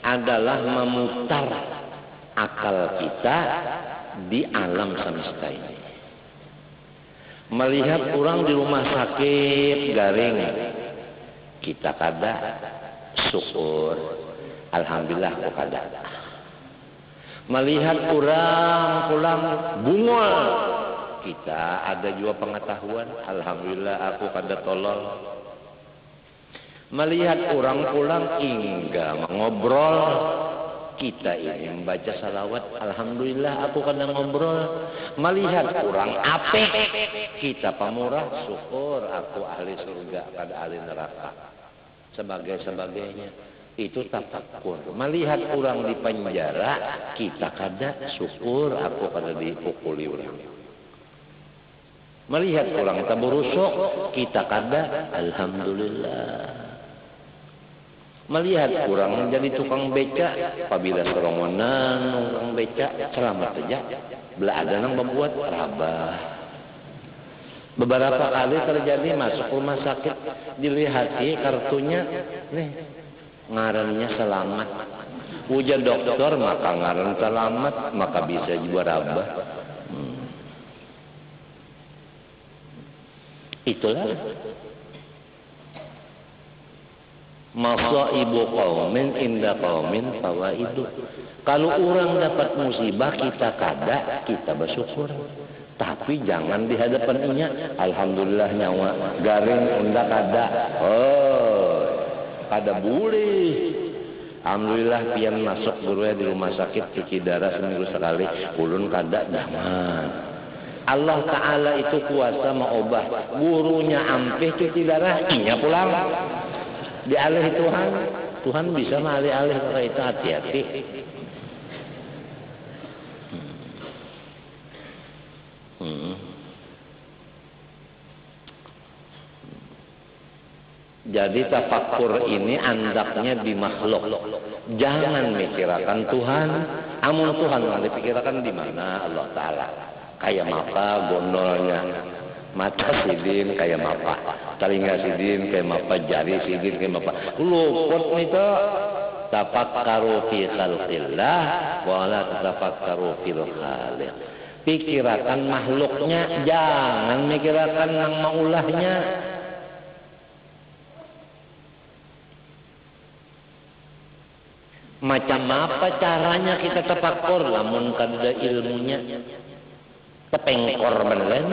adalah memutar akal kita di alam semesta ini. Melihat orang di rumah sakit garing, kita kada syukur, alhamdulillah kok kada. Melihat orang pulang bungol, kita ada juga pengetahuan, alhamdulillah aku kada tolol. Melihat orang pulang hingga mengobrol, kita ini membaca salawat, alhamdulillah aku kada ngobrol. Melihat orang apik, kita pamurah, syukur aku ahli surga kada ahli neraka. Sebagainya. Itu tafakkur. Melihat orang di penjara, kita kada syukur aku kada dipukuli orang. Melihat orang taburusuk, kita kada alhamdulillah. Melihat orang jadi tukang beca, apabila seromonan tukang beca selamat saja, belah ada nang membuat rabah. Beberapa kali terjadi masuk rumah sakit, dilihati kartunya, nih ngarannya selamat. Ujar dokter maka ngaran selamat, maka bisa juga rabah. Itulah masaibu qaumin inda qaumin fawaidu. Kalau orang dapat musibah kita kada, kita bersyukur. Tapi jangan di hadapannya alhamdulillah nyawa garing unda kada. Oh, kada boleh. Alhamdulillah pian masuk guru di rumah sakit cuci darah seminggu sekali, ulun kada daman. Allah Ta'ala itu kuasa mengubah. Gurunya ampih cuci darah, inya pulang. Dialih Tuhan, Tuhan bisa mengalih-alih kalau itu hati-hati. Jadi tafakkur ini andaknya di makhluk. Jangan mikirkan Tuhan. Amun Tuhan yang dipikirkan di mana Allah Ta'ala. Kayak mapa gondolnya. Mata sidin kayak mapa, telinga sidin kayak mapa, jari sidin kayak mapa. Luput itu. Tafakkaru fi khalqillah wa la tafakkaru fil khaliq. Pikirkan makhluknya, jangan mikirkan nang maulahnya. Macam apa caranya kita tafakkur lamun kada ilmunya? Tepengkor beneran.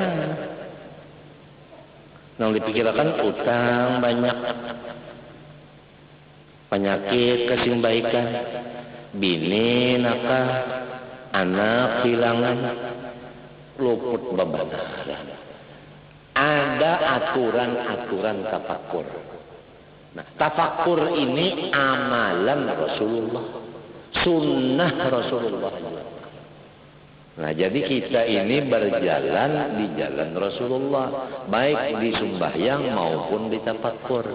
Yang dipikirkan utang banyak, penyakit kesingbaikan, bini nakal, anak hilangan, luput bebenaran. Ada aturan-aturan tafakkur. Nah, tafakkur ini amalan Rasulullah, sunnah Rasulullah. Nah, jadi kita ini berjalan di jalan Rasulullah, baik di sembahyang maupun di tafakkur.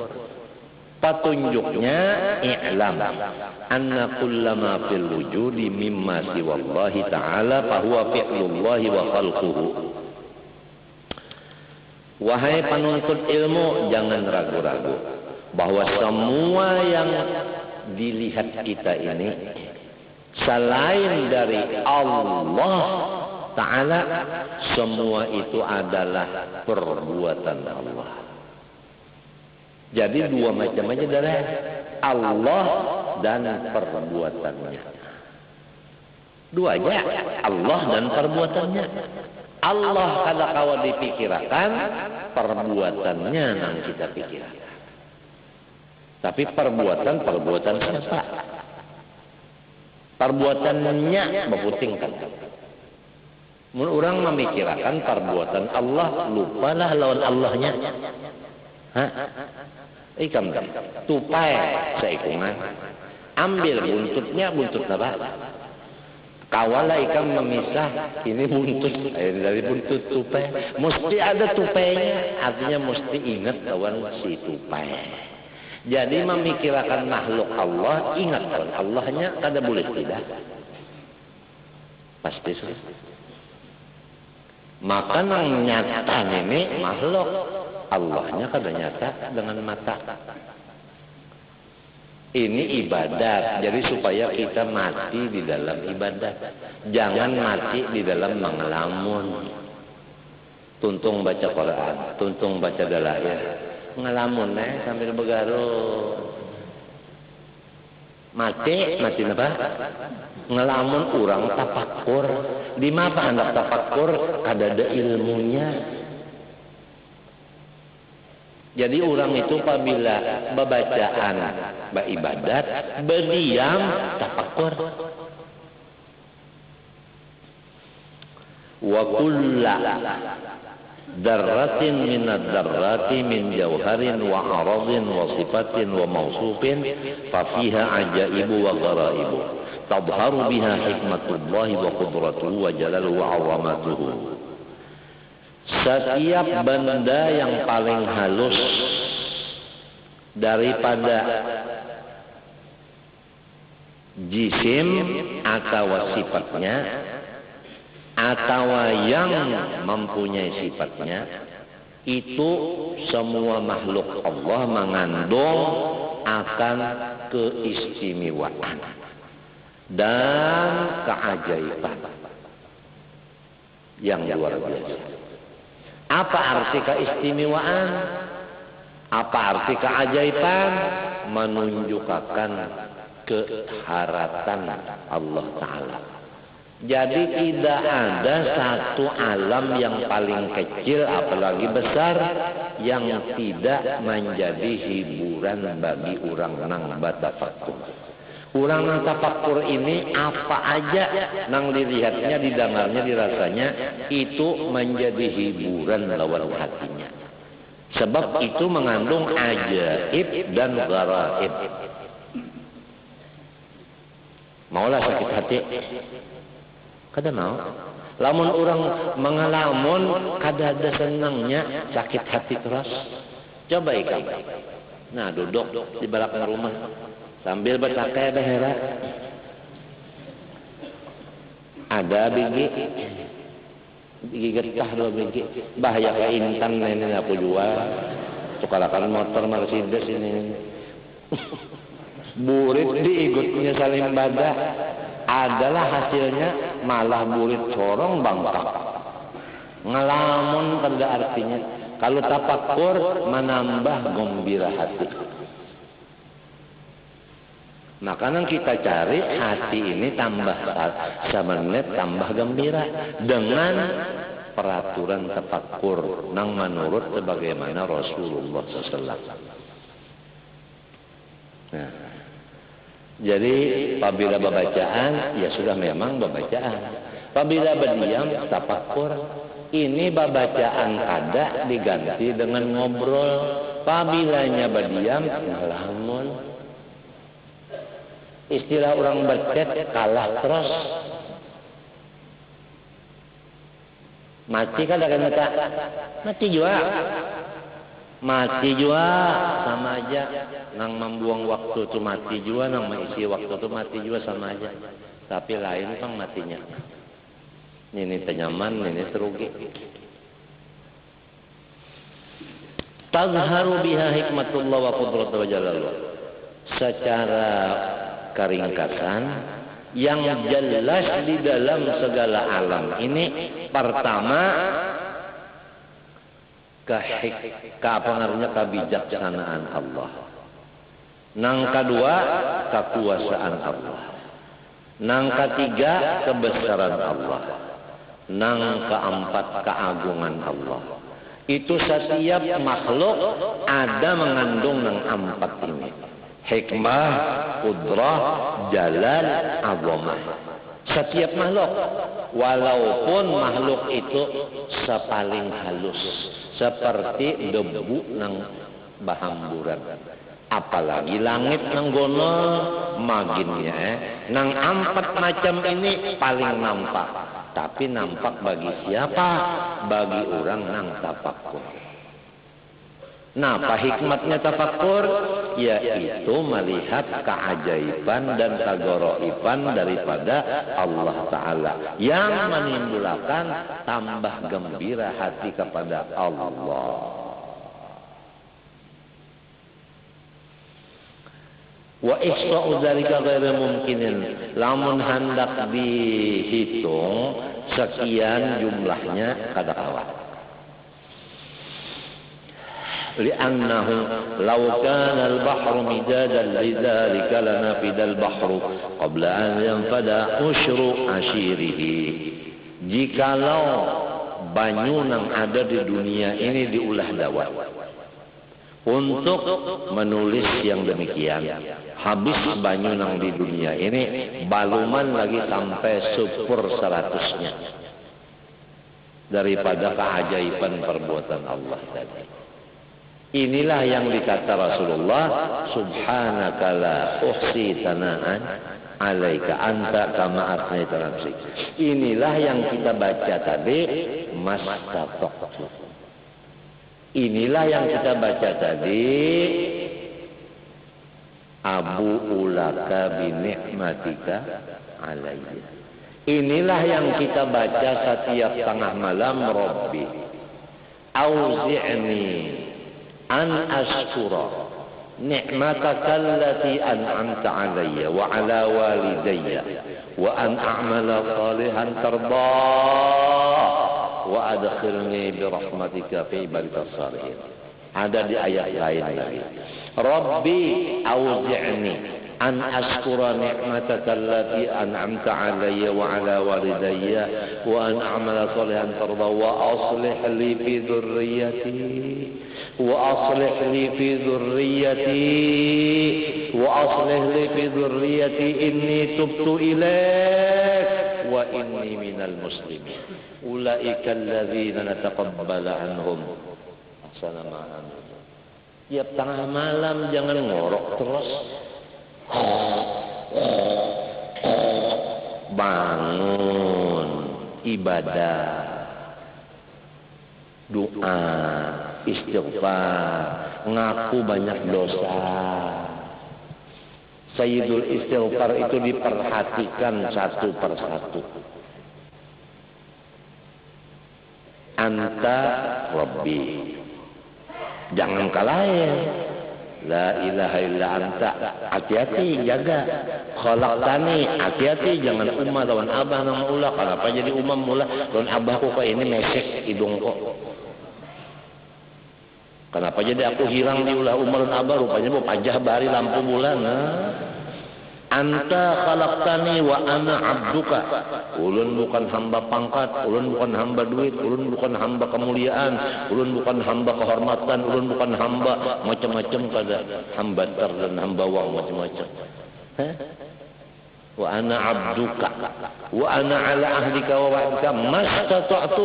Petunjuknya i'lam anna kullama fil wujudi mimma siwallahi ta'ala fahuwa fi'lullahi wa khalquhu. Wahai penuntut ilmu, jangan ragu-ragu bahwa semua yang dilihat kita ini selain dari Allah Ta'ala, semua itu adalah perbuatan Allah. Jadi dua macam aja dari Allah dan perbuatannya. Dua aja, Allah dan perbuatannya. Allah kada kawa dipikirkan, perbuatannya yang kita pikirkan. Tapi perbuatan siapa? Perbuatannya berputingkan. Mun orang memikirkan perbuatan Allah, lupalah lawan Allahnya. Hah? Ikam tupai seikungan. Ambil buntutnya, buntut apa? Kawala ikam memisah, ini buntut dari buntut tupai. Mesti ada tupainya, artinya mesti ingat lawan si tupai. Jadi memikirkan makhluk Allah, ingat lawan Allahnya, kada boleh tidak. Pasti sudah. Maka yang nyata ini makhluk, Allahnya kada nyata dengan mata. Ini ibadat, jadi supaya kita mati di dalam ibadat. Jangan mati di dalam mengelamun. Tuntung baca Quran, tuntung baca dalail. Ngelamun sambil begaruh. Mati apa? Ngelamun urang tafakur. Di mana anak tafakur? Kada ada ilmunya. Jadi orang itu apabila bacaan ibadat, berdiam tafakur. Wa kulla darratin min ad-darrati min jawharin wa aradin wa sifatin wa mawsufin fa fiha ajaibu wa gharaibu tadharu biha hikmatullahi wa qudratuhu wa jalaluhu wa 'azamatuhu. Setiap benda yang paling halus daripada jisim atau sifatnya atau yang mempunyai sifatnya, itu semua makhluk Allah mengandung akan keistimewaan dan keajaiban yang luar biasa. Apa arti keistimewaan? Apa arti keajaiban? Menunjukkan keharatan Allah Ta'ala. Jadi tidak ada satu alam yang paling kecil apalagi besar yang tidak menjadi hiburan bagi orang nang batafakur. Orang nang tafakur ini apa aja nang dilihatnya, didengarnya, dirasanya itu menjadi hiburan lawan hatinya. Sebab itu mengandung ajaib dan gharaib. Maulah sakit hati? Kada mau. Lamun orang mengalamun kada ada senangnya, sakit hati terus. Coba ikan. Nah, duduk di belakang rumah sambil bercakap behera. Ada biji getah 2 biji. Bahaya kayak intan ini aku jual. Tukalakan motor Mercedes ini. Burit diikutnya saling badah. Adalah hasilnya malah burit corong bangkak. Ngelamun pada artinya. Kalau tafakur menambah gembira hati. Maka yang kita cari hati ini tambah semenit tambah gembira dengan peraturan tafakur nang menurut sebagaimana Rasulullah SAW. Nah, jadi apabila babacaan ya sudah memang babacaan. Apabila berdiam tafakur, ini babacaan ada diganti dengan ngobrol. Apabilanya berdiam ngelamun. Istilah orang bercet kalah terus. Mati kan akan kata mati juga. Mati juga sama aja. Nang membuang waktu itu mati juga, nang mengisi waktu itu mati juga sama aja. Tapi lain kan matinya. Ini tenyaman, ini terugi. Tazharu biha hikmatullah wa qudratuhu wa jalaluhu. Secara keringkasan yang jelas di dalam segala alam ini, pertama pengaruhnya kebijaksanaan Allah. Nang kedua kekuasaan Allah. Nang ketiga kebesaran Allah. Nang keempat keagungan Allah. Itu setiap makhluk ada mengandung nang empat ini. Hikmah, kudrah, jalal, azamah. Setiap makhluk, walaupun makhluk itu sepaling halus, seperti debu nang bahamburan. Apalagi langit nang gono maginnya, nang empat macam ini paling nampak. Tapi nampak bagi siapa? Bagi orang nang tafakur. Nah, apa hikmatnya tafakur? Yaitu melihat keajaiban dan kegoroiban daripada Allah Ta'ala yang menimbulkan tambah gembira hati kepada Allah. Wa ihsa'u dzalika ghairu mumkinin. Lamun hendak dihitung sekian jumlahnya kada kawan. Li'annahu law kana al-bahru midadan lidzalika lanafida al-bahru qabla an yanfada usyru ashirihi. Jikalau banyu yang ada di dunia ini diulah dawat untuk menulis yang demikian, habis banyu yang di dunia ini baluman lagi sampai 1/100-nya daripada keajaiban perbuatan Allah tadi. Inilah yang dikata Rasulullah, subhanaka la uhsi sana'an alaika anta kama asnaita nafsi. Inilah yang kita baca tadi, mastata'tu. Inilah yang kita baca tadi, abu ulaka bi ni'matika alayya. Inilah yang kita baca setiap tengah malam, Rabbi auzi'ni an ashkura ni'mataka allati an'amta alayya wa ala walidayya wa an a'mala salihan tardah wa adkhilni bi rahmatika fi ibadika salihin. Ada di ayat lain lagi, Rabbi auzi'ni an ashkura ni'mataka allati an'amta alayya wa ala walidayya wa an a'mala salihan tardah wa aslih li fi dhurriyyati وأصلح لي في ذريتي إني تبت إليك وإني من المسلمين أولئك الذين نتقبل عنهم أحسن ما عملوا. Tiap tengah malam jangan ngorok terus, bangun ibadah, doa, istighfar, ngaku banyak dosa. Sayyidul istighfar itu diperhatikan satu persatu. Anta Rabbi, jangan kalahin. La ilaha illa anta, hati-hati jaga. Khalaqtani, hati-hati jangan umma lawan abah nama ulah. Kenapa jadi umam mula lawan abahku kok ini mesek hidung kok. Kenapa jadi aku hilang di ulah umar dan abah, rupanya mau pajah bari lampu bulan. Anta khalaqtani wa ana abduka. Ulun bukan hamba pangkat, ulun bukan hamba duit, ulun bukan hamba kemuliaan, ulun bukan hamba kehormatan, ulun bukan hamba macam-macam kada, hamba tar dan hamba wang macam-macam. Wa ana abduka wa ana ala ahdika wa wa'dika mastata'tu.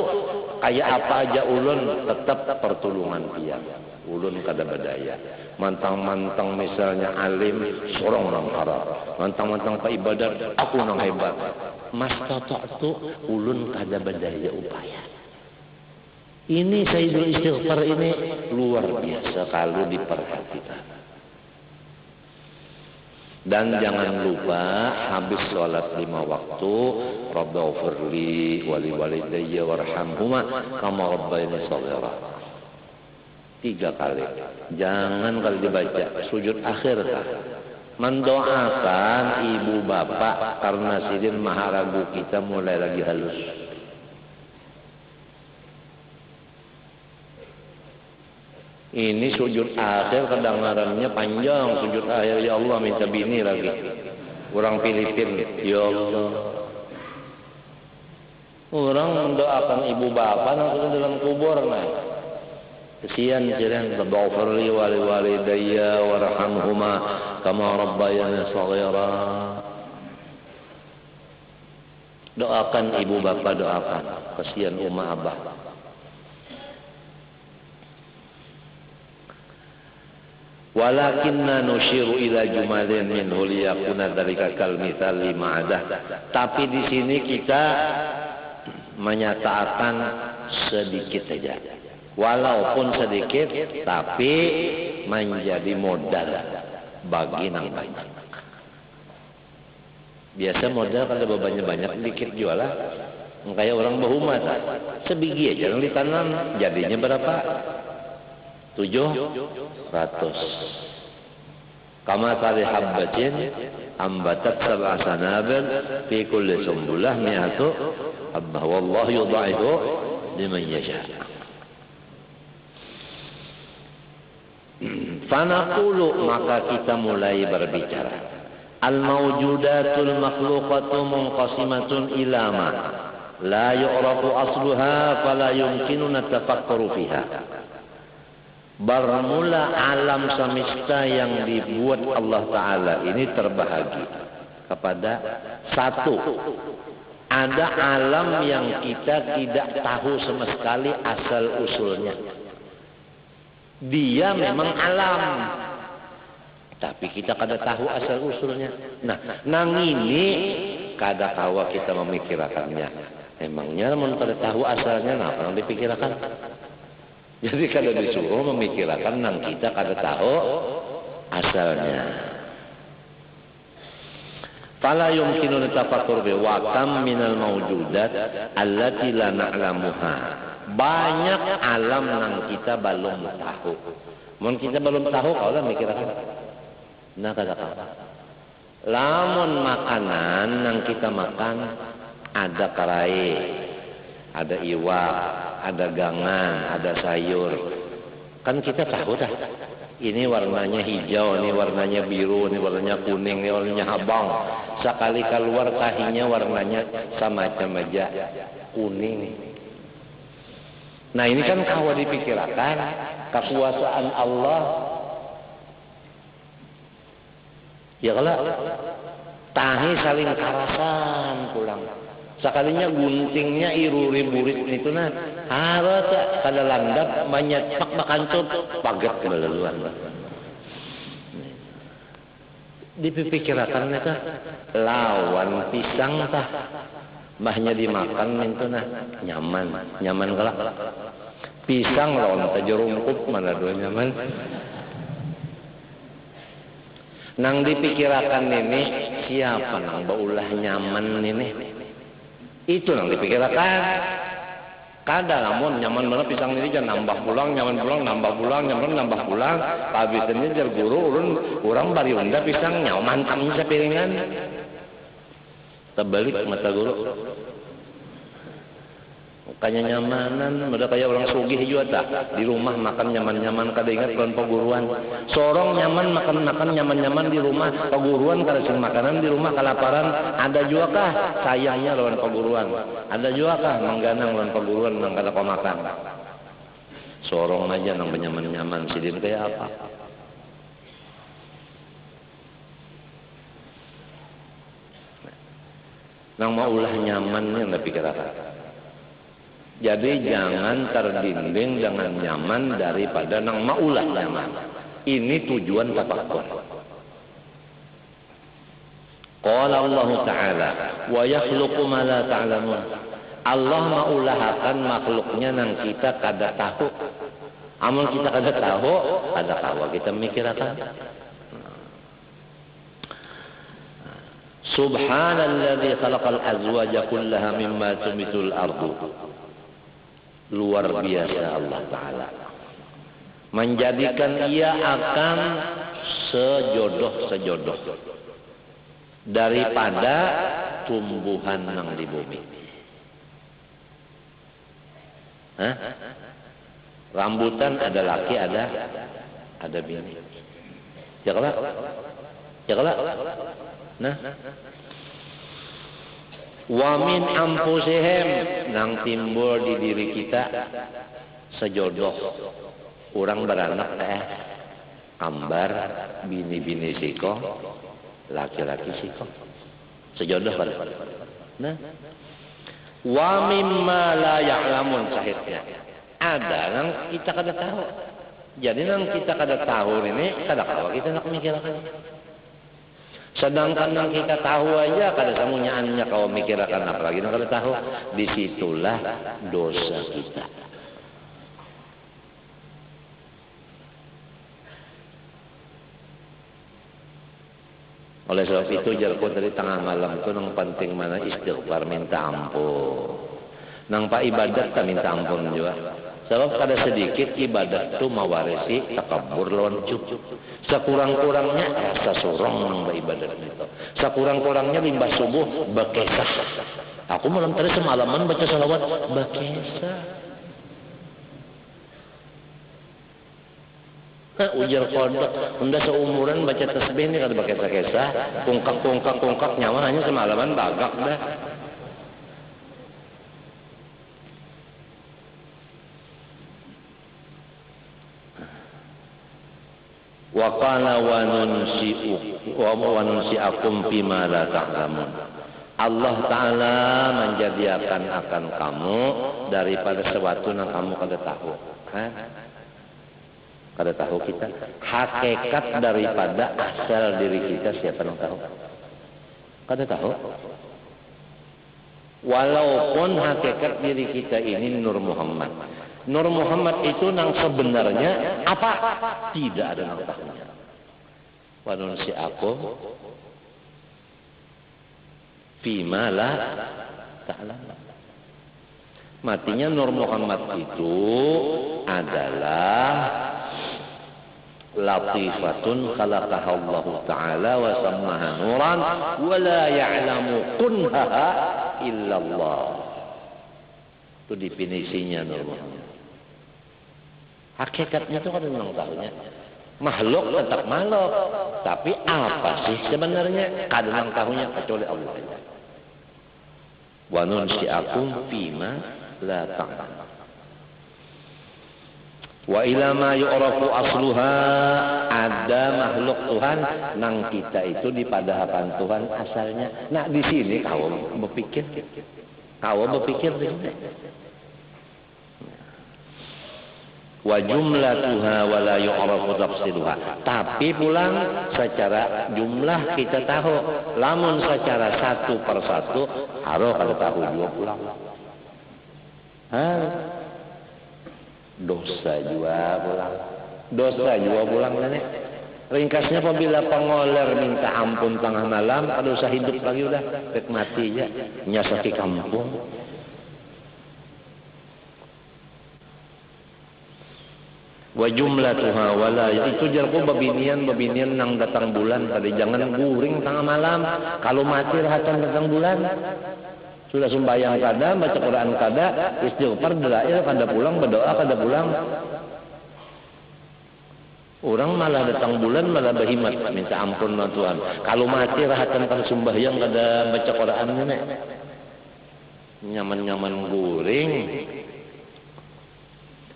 Kayak apa aja ulun tetap pertolongan dia. Ulun kada badaya. Mantang-mantang misalnya alim, sorong nang harap. Mantang-mantang ka ibadat, aku nang hebat. Mastata'tu, ulun kada badaya upaya. Ini Sayyidul Istighfar ini luar biasa kalau diperhatikan. Dan jangan lupa habis sholat 5 waktu, Rabbighfirli wa li walidayya warhamhuma kama rabbayani shaghira. 3 kali. Jangan kalau dibaca sujud akhir. Mendoakan ibu bapak karena sidin maharagu kita mulai lagi halus. Ini sujud akhir kedengarannya panjang, sujud akhir ya Allah minta bini lagi. Orang Filipina, ya Allah. Orang mendoakan ibu bapak langsung dalam kubur nah. Kesian jiran, Rabbighfirli wa li walidayya warhamhuma kama rabbayani shaghira. Doakan ibu bapak, doakan. Kesian umma abah. Walakinna nusyiru ila jumalin minhu liyakuna dzalika kal mithali ma'adah. Tapi di sini kita menyatakan sedikit saja. Walaupun sedikit tapi menjadi modal bagi nang banyak. Biasa modal kalau banyak-banyak dikit jualan. Kayak orang berumah sebiji aja yang ditanam jadinya berapa? 700. Kama tali habbatin ambatat sab'a sanabil fi kulli sumbulah mi'atu habbah wallahu yudha'ifu liman yasha. Fanaqulu, maka kita mulai berbicara. Al-mawjudatul makhluqatu munqasimatun ila ma la yu'rafu asluha fala yumkinuna tafakkuru fiha. Bermula alam semesta yang dibuat Allah Ta'ala ini terbahagi kepada satu. Ada alam yang kita tidak tahu sama sekali asal usulnya. Dia memang alam, tapi kita kada tahu asal usulnya. Nah, nang ini kada tahu kita memikirkannya. Emangnya mun kada tahu asalnya, apa yang dipikirkan? Jadi kada disuruh memikirkan nang kita kada tahu asalnya. Fala yumkinu tafakkur bi wa kam minal mawjudat allati la na'lamuha. Banyak alam yang kita belum tahu. Mun kita belum tahu, kalau mikirkan, nah kada tahu. Lamun makanan yang kita makan ada karai, ada iwak, ada gangan, ada sayur. Kan kita tahu dah. Ini warnanya hijau, ini warnanya biru, ini warnanya kuning, ini warnanya abang. Sekali keluar tahinya warnanya semacam aja kuning. Nah ini kan kalau dipikirkan kekuasaan Allah. Ya kalau tahi saling karasan pulang. Sekalinya guntingnya iruri-burit itu nah. Harus kada landap banyak pak makancut paget kelaluan. Dipikirkan itu lawan pisang tah. Mahnya dimakan itu nah nyaman galak. Pisang lawan tajerungkut mana dua nyaman. Nang dipikirkan ini siapa nang baulah nyaman ini? Itu nang dipikirkan. Kadang namun nyaman mana pisang ini jangan nambah pulang, nyaman pulang nambah pulang, nyaman nambah pulang. Habisnya jar guru urang bari unda pisang nyaman tamnya sapiringan. Terbalik mata guru. Kayaknya nyamanan, udah kayak orang sugih juga tak. Di rumah makan nyaman-nyaman, kada ingat lawan paguruan. Sorong nyaman makan nyaman-nyaman di rumah, paguruan kada sing makanan di rumah kelaparan. Ada juga kah sayangnya lawan paguruan? Ada juga kah mengganang lawan paguruan nang kada makan? Sorong aja nang nyaman-nyaman, sidin kayak apa? Nang maulah nyaman yang dipikirkan. Jadi jangan terdinding dengan nyaman daripada nang maulah nyaman. Ini tujuan tafakkur. Qala Allah Ta'ala wa yakhluqu ma la ta'lamun. Allah maulahakan makhluknya nang kita kada tahu. Amun kita kada tahu, kada tahu kita mikirkan. Subhanalladzi khalaqal azwaja kullaha mimma tumbitul ardu. Luar biasa Allah Ta'ala. Menjadikan ia akan sejodoh-sejodoh daripada tumbuhan yang di bumi. Hah? Rambutan ada laki, ada bini. Ya kalau? Nah, wa min anfusihim nang timbul di diri kita sejodoh orang beranak kambar bini-bini siko laki-laki siko sejodoh pada. Nah, wa mimma la ya'lamun sahihnya ada nang kita kada tahu. Jadi nang kita kada tahu ini kada tahu kita nak mikirkan. Sedangkan yang kita tahu aja kada samunyaannya kau mikirkan apalagi yang kada tahu. Disitulah dosa kita. Oleh sebab itu jarko dari tengah malam itu nang penting mana istighfar minta ampun. Nang pak ibadat tak minta ampun juga. Sebab kada sedikit ibadat tu mawarisi takabur lawan ujub. Sakurang-kurangnya rasa sorong nang ibadat itu. Sakurang-kurangnya limbah subuh bekesah. Aku malam tadi semalaman baca salawat bekesah. Ujar kodok, unda seumuran baca tasbih ini kada bekesah-kesah, kungkak nyawa hanya semalaman bagak dah. Wa qala wa nunsi'akum bima la ta'lamun. Allah Ta'ala menjadikan akan kamu daripada sesuatu yang kamu kada tahu. Kada tahu kita. Hakikat daripada asal diri kita siapa yang tahu? Kada tahu. Walaupun hakikat diri kita ini Nur Muhammad. Nur Muhammad itu nang sebenarnya apa? Tidak ada nang tahunya. Wa nunsi'akum fima la ta'lamun. Matinya Nur Muhammad itu adalah latifatun khalaqaha Allah Ta'ala wa sammaha nuran wa la ya'lamu kunhaha illallah. Itu definisinya Nur Muhammad. Hakikatnya itu kan memang tahunya. Makhluk tetap makhluk. Tapi apa sih sebenarnya? Kadang tahunya kecuali Allah. Wa nunsi'akum fima la ta'lamun. Wa ila ma yu'rafu asluha, ada makhluk Tuhan nang kita itu di padahapan Tuhan asalnya. Nah di sini kau berpikir di sini. Wa jumlatuha wa la yu'rafu tafsiluha. Tapi pulang secara jumlah kita tahu, lamun secara satu persatu harus kada tahu juga pulang. Dosa juga pulang nenek. Ringkasnya apabila pengoler minta ampun tengah malam, kada usah hidup lagi udah, rek mati aja, nyasaki kampung. Wa jumlatuha wala, itu jarku babinian nang datang bulan tadi, jangan guring tengah malam. Kalau mati rahatan datang bulan. Sudah sembahyang kada, baca Quran kada, istighfar delail kada pulang, berdoa kada pulang. Orang malah datang bulan malah berhimat minta ampun sama Tuhan. Kalau mati rahatan kada sembahyang kada baca Quran ini. Nyaman-nyaman guring.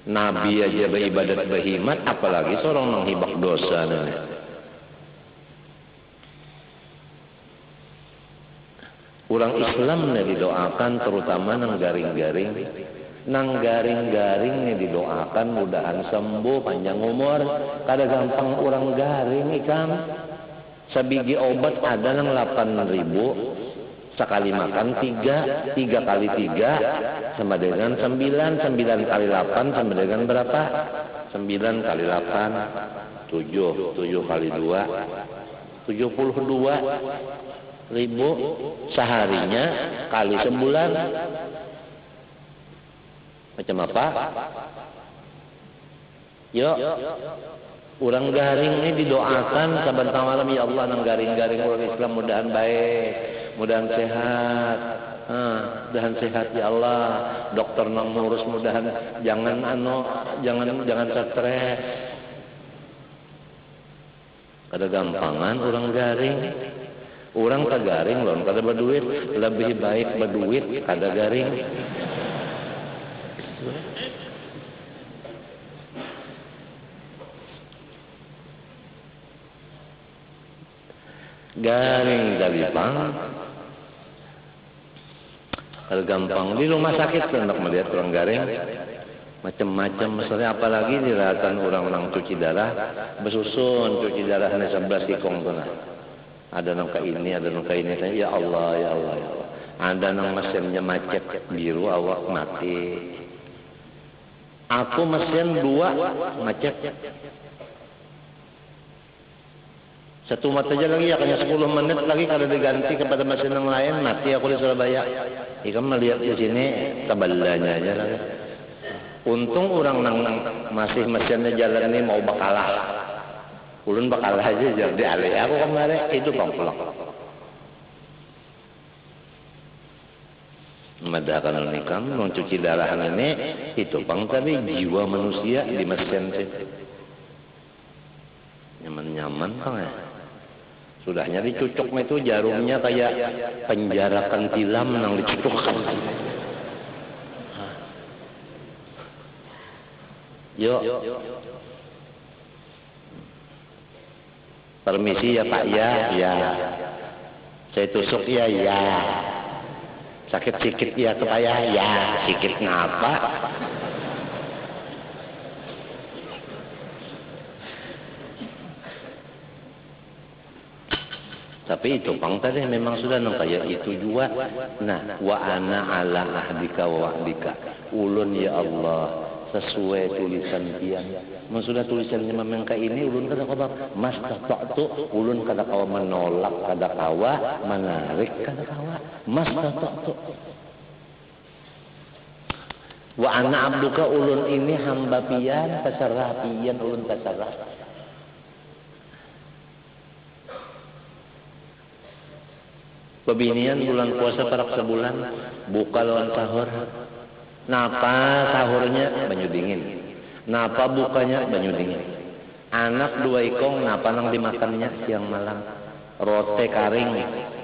Nabi aja beribadat berhimat, apalagi seorang menghibak dosa nih. Orang Islam didoakan terutama nang garing-garing didoakan mudahan sembuh panjang umur. Kada gampang orang garing ikan. Sabigi obat ada nang 8.000. Sekali makan 3 kali 3 sama dengan 9 kali 8 sama dengan berapa? 9 kali 8 7 kali 2 72.000 seharinya kali sebulan. Macam apa? Yuk, orang garing ini didoakan sebentar malam, ya Allah nang garing-garing orang Islam mudahan baik, mudahan sehat, mudahan sehat ya Allah. Dokter nang ngurus mudahan jangan stres. Kada gampangan orang garing. Orang tak garing loh, kada berduit, lebih baik berduit kada garing. Garing dari bang, kada gampang. Di rumah sakit hendak melihat orang garing, macam-macam masalah, apalagi diratan orang-orang cuci darah, bersusun cuci darah hanya 11 tikong tu nah. Ada nangka ini, ada nangka ini. Ya Allah, ya Allah, ya Allah. Ada nang mesinnya macet biru, awak mati. Aku mesin 2 macet. Satu mata aja lagi, ya hanya 10 menit lagi kalau diganti kepada mesin yang lain, mati aku di Surabaya. Ikan melihat di sini tabalanya aja lagi. Untung orang nang masih mesinnya jalan ini mau bakalah. Ulun bakalah aja jadi alih. Aku kemarin itu bang pulang. Madahkan nikam mencuci darah ini itu bang tapi jiwa manusia di mesin sih. Nyaman-nyaman bang ya. Sudahnya dicucuk itu jarumnya kayak penjarakan tilam nang dicucukkan. Yuk. Permisi ya Pak ya. Saya tusuk ya. Sakit sikit ya kepaya ya. Sikit ngapa? Tapi itu bang tadi memang sudah nang kayak itu juga. Nah, wa ana ala ahdika wa wa'dika. Ulun ya Allah sesuai tulisan tiang. Mun sudah tulisannya memang kayak ini ulun kada kawa mas tatatu ulun kada kawa menolak kada kawa menarik kada kawa mas tatatu. Wa ana abduka ulun ini hamba pian pasarah pian ulun pasarah. Pebinian bulan puasa parak sebulan buka lawan sahur. Napa sahurnya banyu dingin. Napa bukanya banyu dingin. Anak 2 ikong napa nang dimakannya siang malam. Rote karing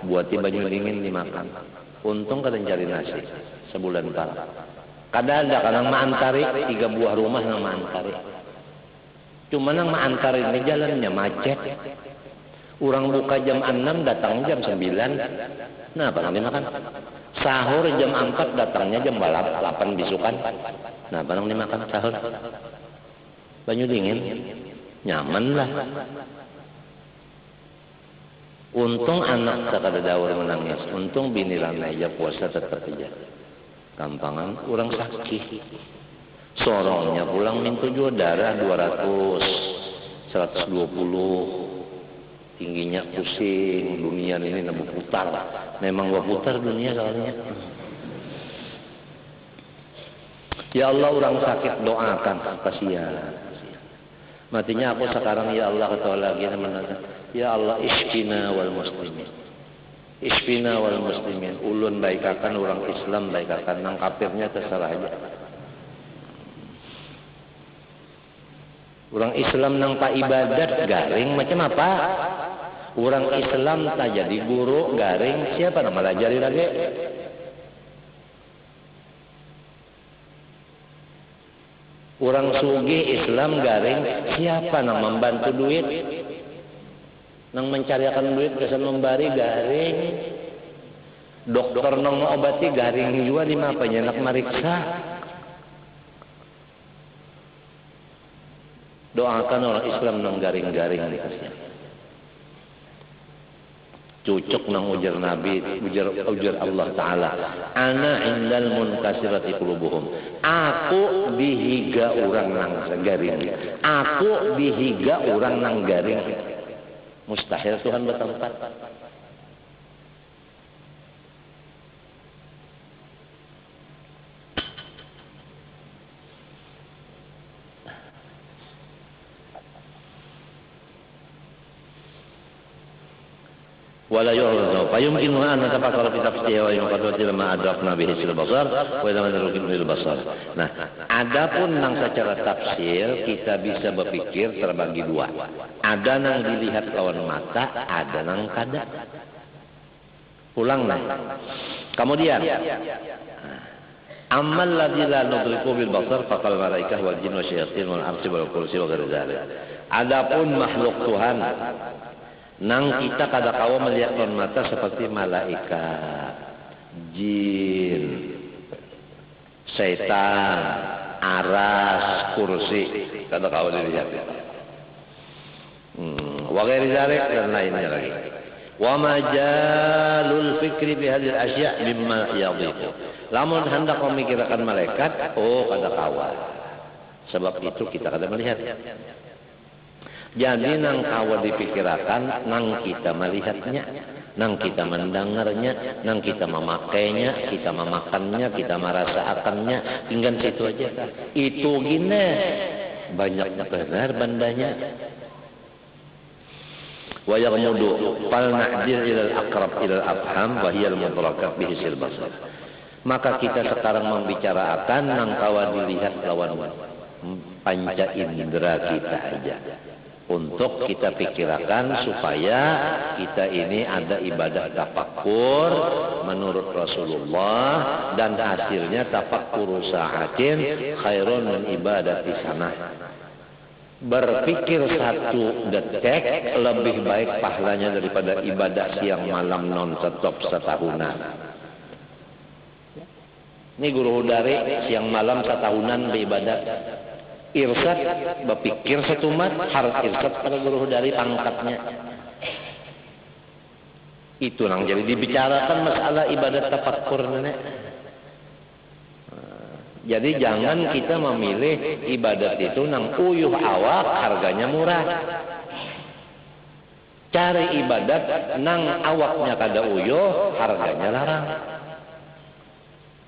buat di banyu dingin dimakan. Untung kada cari nasi sebulan parak. Kada ada kanang maantari 3 buah rumah nang maantari. Cuma nang maantari ini jalannya macet. Orang buka jam 6, datang jam 9. Nah, apa nang dimakan? Sahur jam 4, datangnya jam 8 bisukan. Nah, apa nang dimakan sahur? Banyu dingin. Nyaman lah. Untung anak sakada daur menangis. Untung bini ramai aja puasa tetap aja. Gampangan orang sakit. Sorongnya pulang minta juga darah 200, 120. Tingginya pusing, dunia ini nak berputar. Memang berputar dunia soalnya. Ya Allah orang sakit doakan kasihan. Matinya aku sekarang ya Allah kata lagi namanya. Ya Allah isqina wal muslimin. Isqina wal muslimin. Ulun baikakan orang Islam baikakan nang kafirnya terserah aja. Orang Islam nang pak ibadat garing macam apa? Orang Islam tak jadi guru garing siapa nak melajari lagi? Orang sugi Islam garing siapa nak membantu duit? Nang mencarikan duit kesan membari garing. Dokter nang mengobati garing juga di mapanya nak meriksa. Doakan orang Islam nang garing-garing dikasih. Cucuk nang ujar Nabi, ujar Allah Ta'ala. Ana indal munkasirati qulubuhum. Aku dihiga orang nang garing. Aku dihiga orang nang garing. Mustahil Tuhan bertempat. ولا يعرض فيمكنها أن نتفكر في تفسيره وينقضوا لما أدركنا به البصر وإذا ما أدركنا البصر. Nah, adapun nang secara tafsir kita bisa berpikir terbagi 2. Ada nang dilihat lawan mata, ada nang kada. Ulang nah. Kemudian Amal ladzi la nudriku bil basar faqal malaikah wal jin wa syayatin wal arsi wal kursi wa ghairi dzalik. Adapun makhluk Tuhan nang kita kada kawa melihat dengan mata seperti malaikat, jin, setan, aras, kursi, kada kawa dilihat. Wa ghairi dzalik dan lainnya lagi. Wa majalul fikri bi hadhil asya' mimma yadhiqu. Lamun hendak memikirkan malaikat, kada kawa. Sebab itu kita kada melihat. Jadi nang kawa dipikirkan, nang kita melihatnya. Nang kita mendengarnya, nang kita memakainya, kita memakannya, kita merasakannya, tinggal situ aja. Itu gini banyak benar bandanya. Wa yaghmudu fal na'dil ila al-aqrab ila al-afham wa hiya al-mudrakat bihi basar. Maka kita sekarang membicarakan nang kawa dilihat lawan panca indera kita aja. Untuk kita pikirkan supaya kita ini ada ibadah tafakkur menurut Rasulullah, dan hasilnya tafakkur sa'atin khairun min ibadati sanah. Berpikir 1 detik lebih baik pahalanya daripada ibadah siang malam non-stop setahunan. Ini guru dari siang malam setahunan beribadah. Irsad berpikir setumat, harus irsad pada guru dari pangkatnya. Itu nang jadi dibicarakan masalah ibadat tafakkur nenek. Jadi jangan kita memilih ibadat itu nang uyuh awak harganya murah. Cari ibadat nang awaknya kada uyuh harganya larang.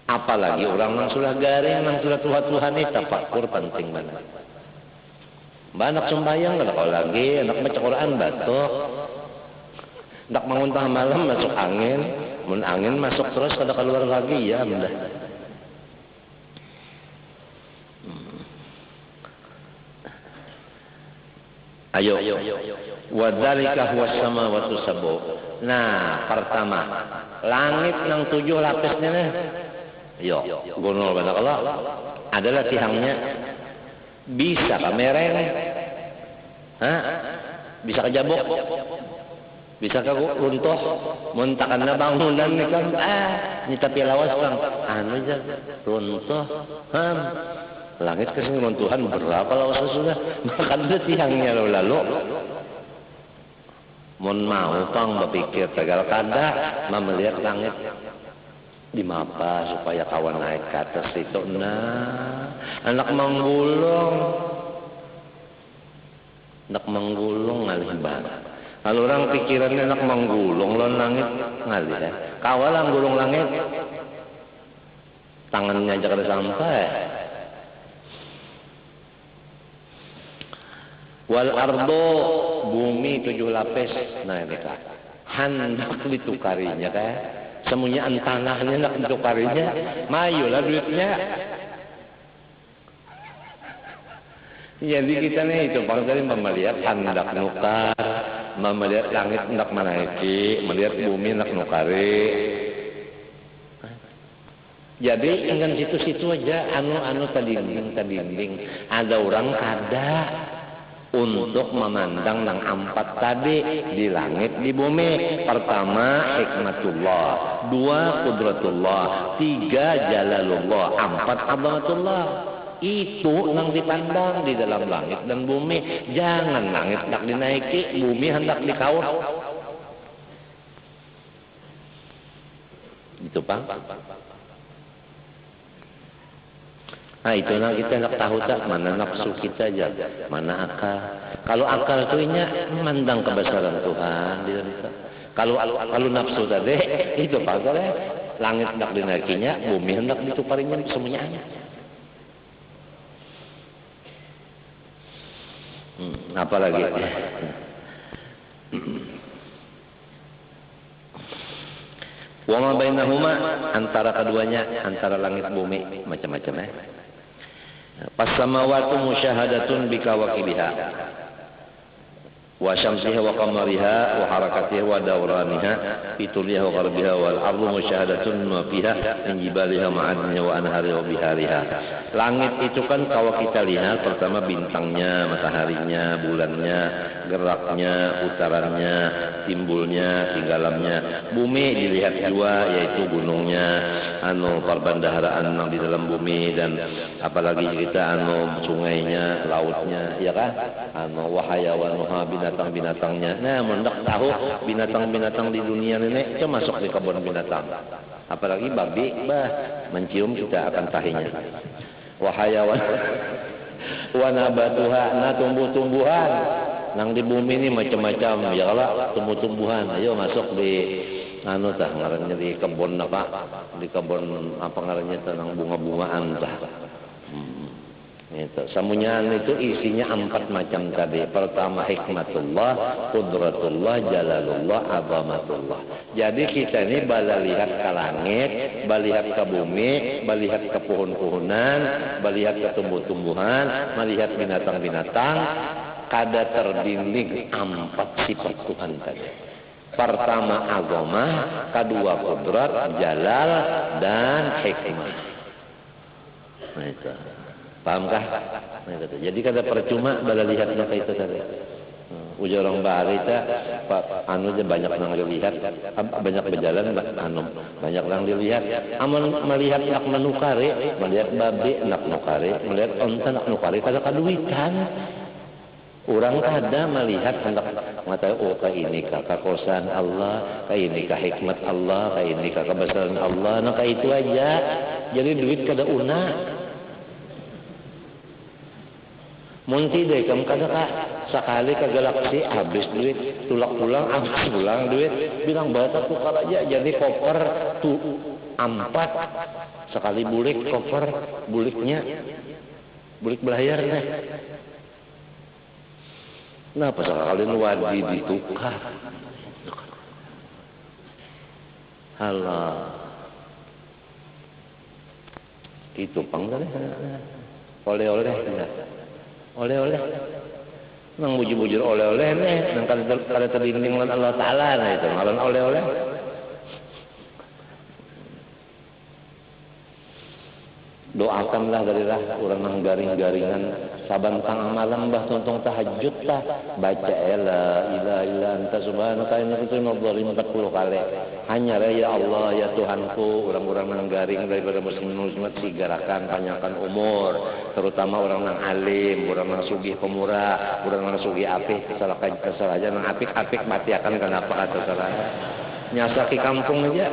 Apalagi orang nang sudah garing, nang sudah tua-tuhan ini tafakkur penting banget. Anak sembahyang kada kau lagi, anak baca Quran batuk. Anak bangun tengah malam masuk angin, mun angin masuk terus kada keluar lagi ya mudah. Ayo. Wadzalika huwas samawati sab'u. Nah, pertama, langit nang 7 lapisnya nih. Yo, gunung banyak Allah adalah tihangnya bisa kamereng, bisa kejabok, bisa runtuh, muntakan na bangunan nih kan, ini tapi lawas kan, anu aja runtuh, langit kesini runtuhan berapa lawas sudah, makan itu tihangnya lalu. Mun mau pang berpikir tegal kada, melihat langit di mapa supaya kawan naik ke atas itu. Nah, anak menggulung ngalih banget. Kalau orang pikirannya anak menggulung lon langit ngalih ya. Kawalang gulung langit, tangannya aja kada sampai. Wal ardo, bumi 7 lapis. Nah ini kak, hendak ditukarinya kak. Semuanya tanahnya nak ditukarinya, mayulah duitnya. Jadi kita nih itu bang tadi melihat hendak nukar, melihat langit hendak menaiki, melihat bumi hendak nukari. Jadi ingin situ-situ aja, anu tadinding. Ada orang kada untuk memandang nang 4 tadi di langit di bumi. Pertama hikmatullah, 2 qudratullah, 3 jalalullah, 4 azamatullah. Itu nang dipandang di dalam langit dan bumi. Jangan langit hendak dinaiki, bumi hendak dikauh. Itu Pak. Nah itu nah kita nak tahu tak mana nafsu kita aja, mana akal. Kalau akal itu memandang kebesaran Tuhan. Kalau nafsu tadi itu Pak, langit hendak dinaikinya, bumi hendak ditukarinya semuanya. Apalagi wa ma bainahuma, antara keduanya, antara langit bumi macam-macam Pas-samawatu musyahadatun bikawakibiha wa syamsiha wa qamariha wa harakatiha wa dawraniha fituliha wa gharbiha wal ardu musyahadatun ma fiha min jibaliha ma'adniha wa anhariha wa bihariha. Langit itu kan kalau kita lihat pertama bintangnya, mataharinya, bulannya, geraknya, putarannya, timbulnya, tinggalannya. Bumi dilihat dua, yaitu gunungnya, perbendaharaan di dalam bumi, dan apalagi kita sungainya, lautnya, ya kan? Wahayawanuha, binatang-binatangnya. Nah, mendak tahu binatang-binatang di dunia ini itu masuk di kebun binatang. Apalagi babi, mencium kita akan tahinya. Wahayawan, wanabatuha, tumbuh-tumbuhan. Nang di bumi ini macam-macam ya kalau tumbuh-tumbuhan. Ayo masuk di anu tah ngarannya di kebun apa? Di kebun apa ngarannya tentang bunga-bungaan tah. Itu samunyaan itu isinya 4 macam tadi. Pertama hikmatullah, qudratullah, jalalullah, azamatullah. Jadi kita ini bala lihat ke langit, bala lihat ke bumi, bala lihat ke pohon-pohonan, bala lihat ke tumbuh-tumbuhan, melihat binatang-binatang, kada terdinding 4 sifat Tuhan tadi. Pertama azamah, kedua qudrat, jalal, dan hikmah. Nah itu. Pahamkah? Nah, gitu. Jadi kada percuma bala lihatnya kayak itu tadi. Ujar orang bahari ta, anu aja banyak yang dilihat, banyak berjalan, banyak yang dilihat. Aman melihat nak menukari, melihat babi nak nukari, melihat onta nak nukari, kada kaduitan. Orang kada melihat hendak mengatakan oh kayak ini kekakosan Allah, kayak ini hikmat Allah, kayak ini kebesaran Allah, nah kayak itu aja. Jadi duit kada una. Munti deh, kamu kada kak sekali ke galaksi habis duit, tulak pulang habis pulang duit, bilang bata tukar aja jadi koper tu 4 sekali bulik koper buliknya bulik belayar deh. Nah pas sekali wadi ditukar, halah itu panggal oleh-oleh oleh-oleh nang bujur-bujur oleh-oleh nih nang kada terdinding lan Allah Ta'ala nah itu ngaran oleh-oleh. Doakanlah dari orang nang garing-garingan saban tengah malam bah tontong tahajud tah baca la ilaha illa anta subhanaka inni kuntu minadh dhalimin 40 kali. Hanya ya Allah ya Tuhanku, orang-orang nang garing daripada muslimat sigarakan panjangkan umur, terutama orang nang alim, orang nang sugih pemurah, orang nang sugih apik, kesalahan nang apik-apik mati akan kenapa kata salah. Nyasaki kampung aja.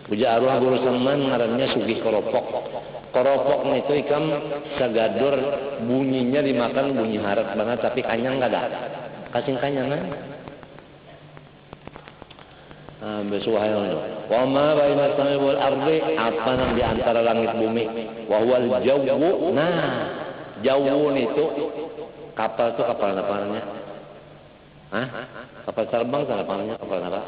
Puja arwah guru saman ngarannya sugih koropok. Koropok itu ikam sagadur bunyinya dimakan bunyi harat banget tapi kanyang enggak ada. Kasing kanyangan. Besuhayong. Wa ma baina samai wal ardi apa yang di antara langit bumi. Wa huwal jawwu. Nah, jawwu itu kapal itu kapal apa namanya? Hah? Kapal terbang apa namanya? Kapal apa?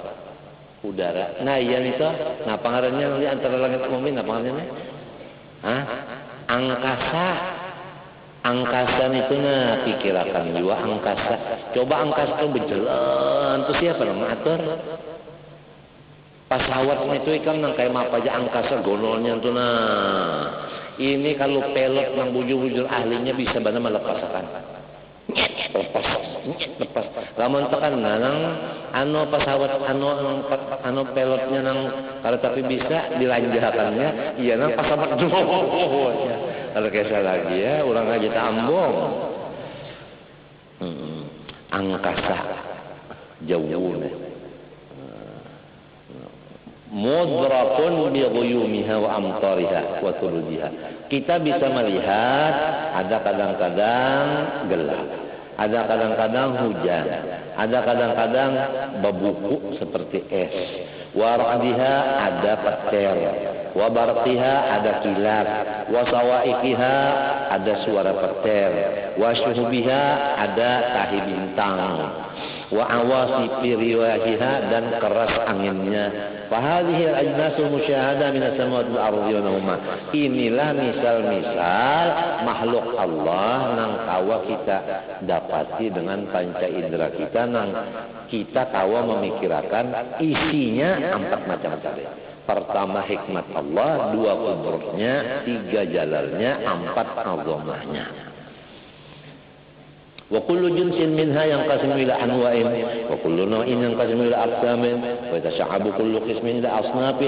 Udara. Nah iya itu, nah pangarannya di antara langit bumi, nah pangarannya, angkasa. Angkasa itu nah pikirakan juga angkasa. Coba angkasa itu berjalan, itu siapa yang mengatur? Pesawat itu ikan nang kayak apa aja angkasa gonolnya itu nah. Ini kalau pilot yang bujur-bujur ahlinya bisa benar melepaskan. Lepas lamun tekan nang anu pesawat anu pilotnya nang kalau tapi bisa dilanjakannya iya nang pesawat kalau kisah lagi ya ulang aja tambong angkasa jauh mudrakun bi ghuyumiha wa amtariha wa turudiha. Kita bisa melihat ada kadang-kadang gelap, ada kadang-kadang hujan, ada kadang-kadang bebuku seperti es. Wa ra'diha ada petir, wa barqiha ada kilat, wa sawaiqiha ada suara petir, wa syuhbiha ada tahi bintang. Wa awasifi riwahiha dan keras anginnya. Fahadhihi al-ajnasul musyahadah min as-samawati wal ardi wa nahuma. Inilah misal-misal makhluk Allah nang kawa kita dapati dengan panca indera kita nang kita kawa memikirkan isinya 4 macam tadi. Pertama hikmat Allah, 2 kudratnya, 3 jalalnya, 4 azamahnya. وكل جنس منها ينقسم إلى أنواع وكل نوع ينقسم إلى أقسام ويتشعب كل قسم إلى أصناف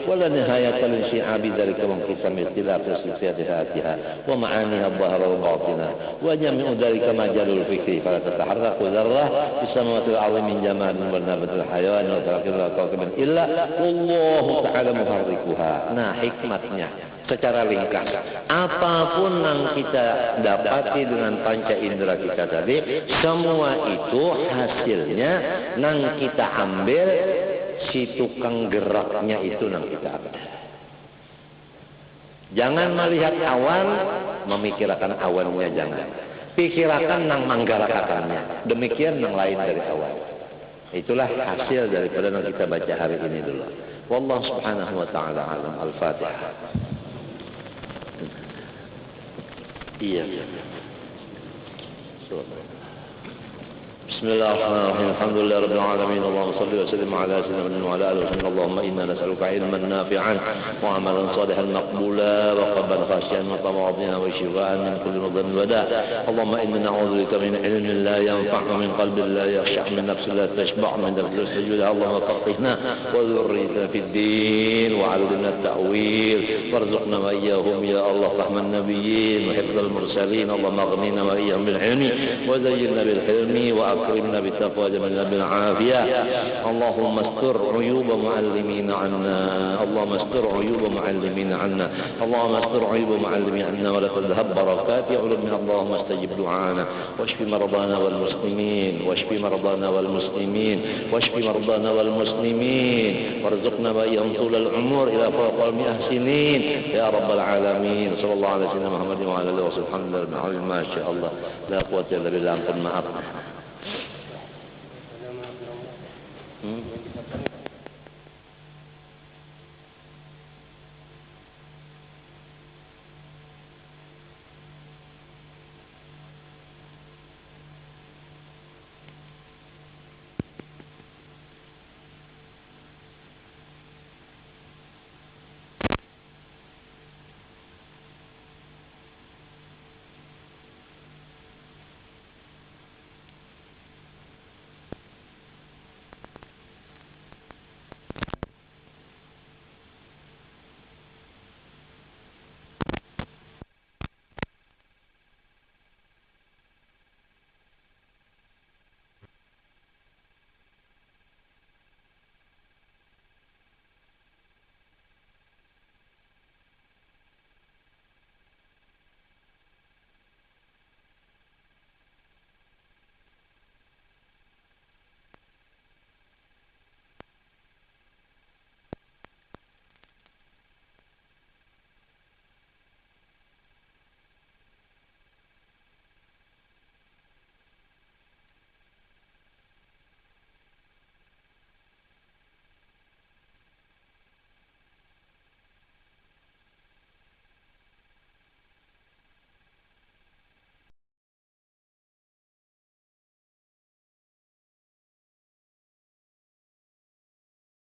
ولا نهاية لانشعاب ذلك وانقسام اختلاف صفاتها ومعانيها الظاهرة والباطنة وجميع ذلك مجال الفكر فلا تتحرك ذرة في السماوات والأرض من جمال ونبات الحيوان وتركب الكواكب إلا والله تعالى محركها. Nah hikmatnya secara ringkas. Apapun yang kita dapati dengan panca indera kita tadi, semua itu hasilnya nang kita ambil, si tukang geraknya itu nang kita ambil. Jangan melihat awan, memikirkan awannya jangan. Pikirkan nang manggalakakannya. Demikian yang lain dari awan. Itulah hasil daripada yang kita baca hari ini dulu. Wallahu subhanahu wa ta'ala alam. Al-Fatihah. Iya. Bismillahirrahmanirrahim. Alhamdulillah rabbil alamin. Allahumma shalli wa sallim ala sayyidina Muhammad wa ala alihi wa sallam. Allahumma inna nas'aluka ilman nafi'an wa amalan salihan maqbula wa qalban khashiyan wa tawadhu'an wa shifaan min kulli maradin wa da'. Allahumma inna na'udzubika min ilmin la yanfa' wa min qalbin la yakhsha' min nafsin la tashba' min daf'il sujud. Allahumma faqihna wa dhurrina fid din wa 'allimna at-ta'wil warzuqna wa iyyahum ya Allah fahman nabiyyin wa hifdzal mursalin. Allahumma aghnina wa iyyahum bil ilmi wa zayyinna bil hilmi wa أكرمنا بالتقوى جملنا بالعافية. اللهم استر عيوب معلمين عنا. اللهم استر عيوب معلمين عنا. اللهم استر عيوب معلمين عنا ولا تذهب بركات علومنا. اللهم استجب دعانا واشف مرضانا والمسلمين واشف مرضانا والمسلمين واشف مرضانا والمسلمين وارزقنا وإياهم طول العمر إلى فوق 100 سنين يا رب العالمين. صلى الله على سيدنا محمد وعلى آله وصحبه الحمد لله. ما شاء الله لا قوة إلا بالله. maaf.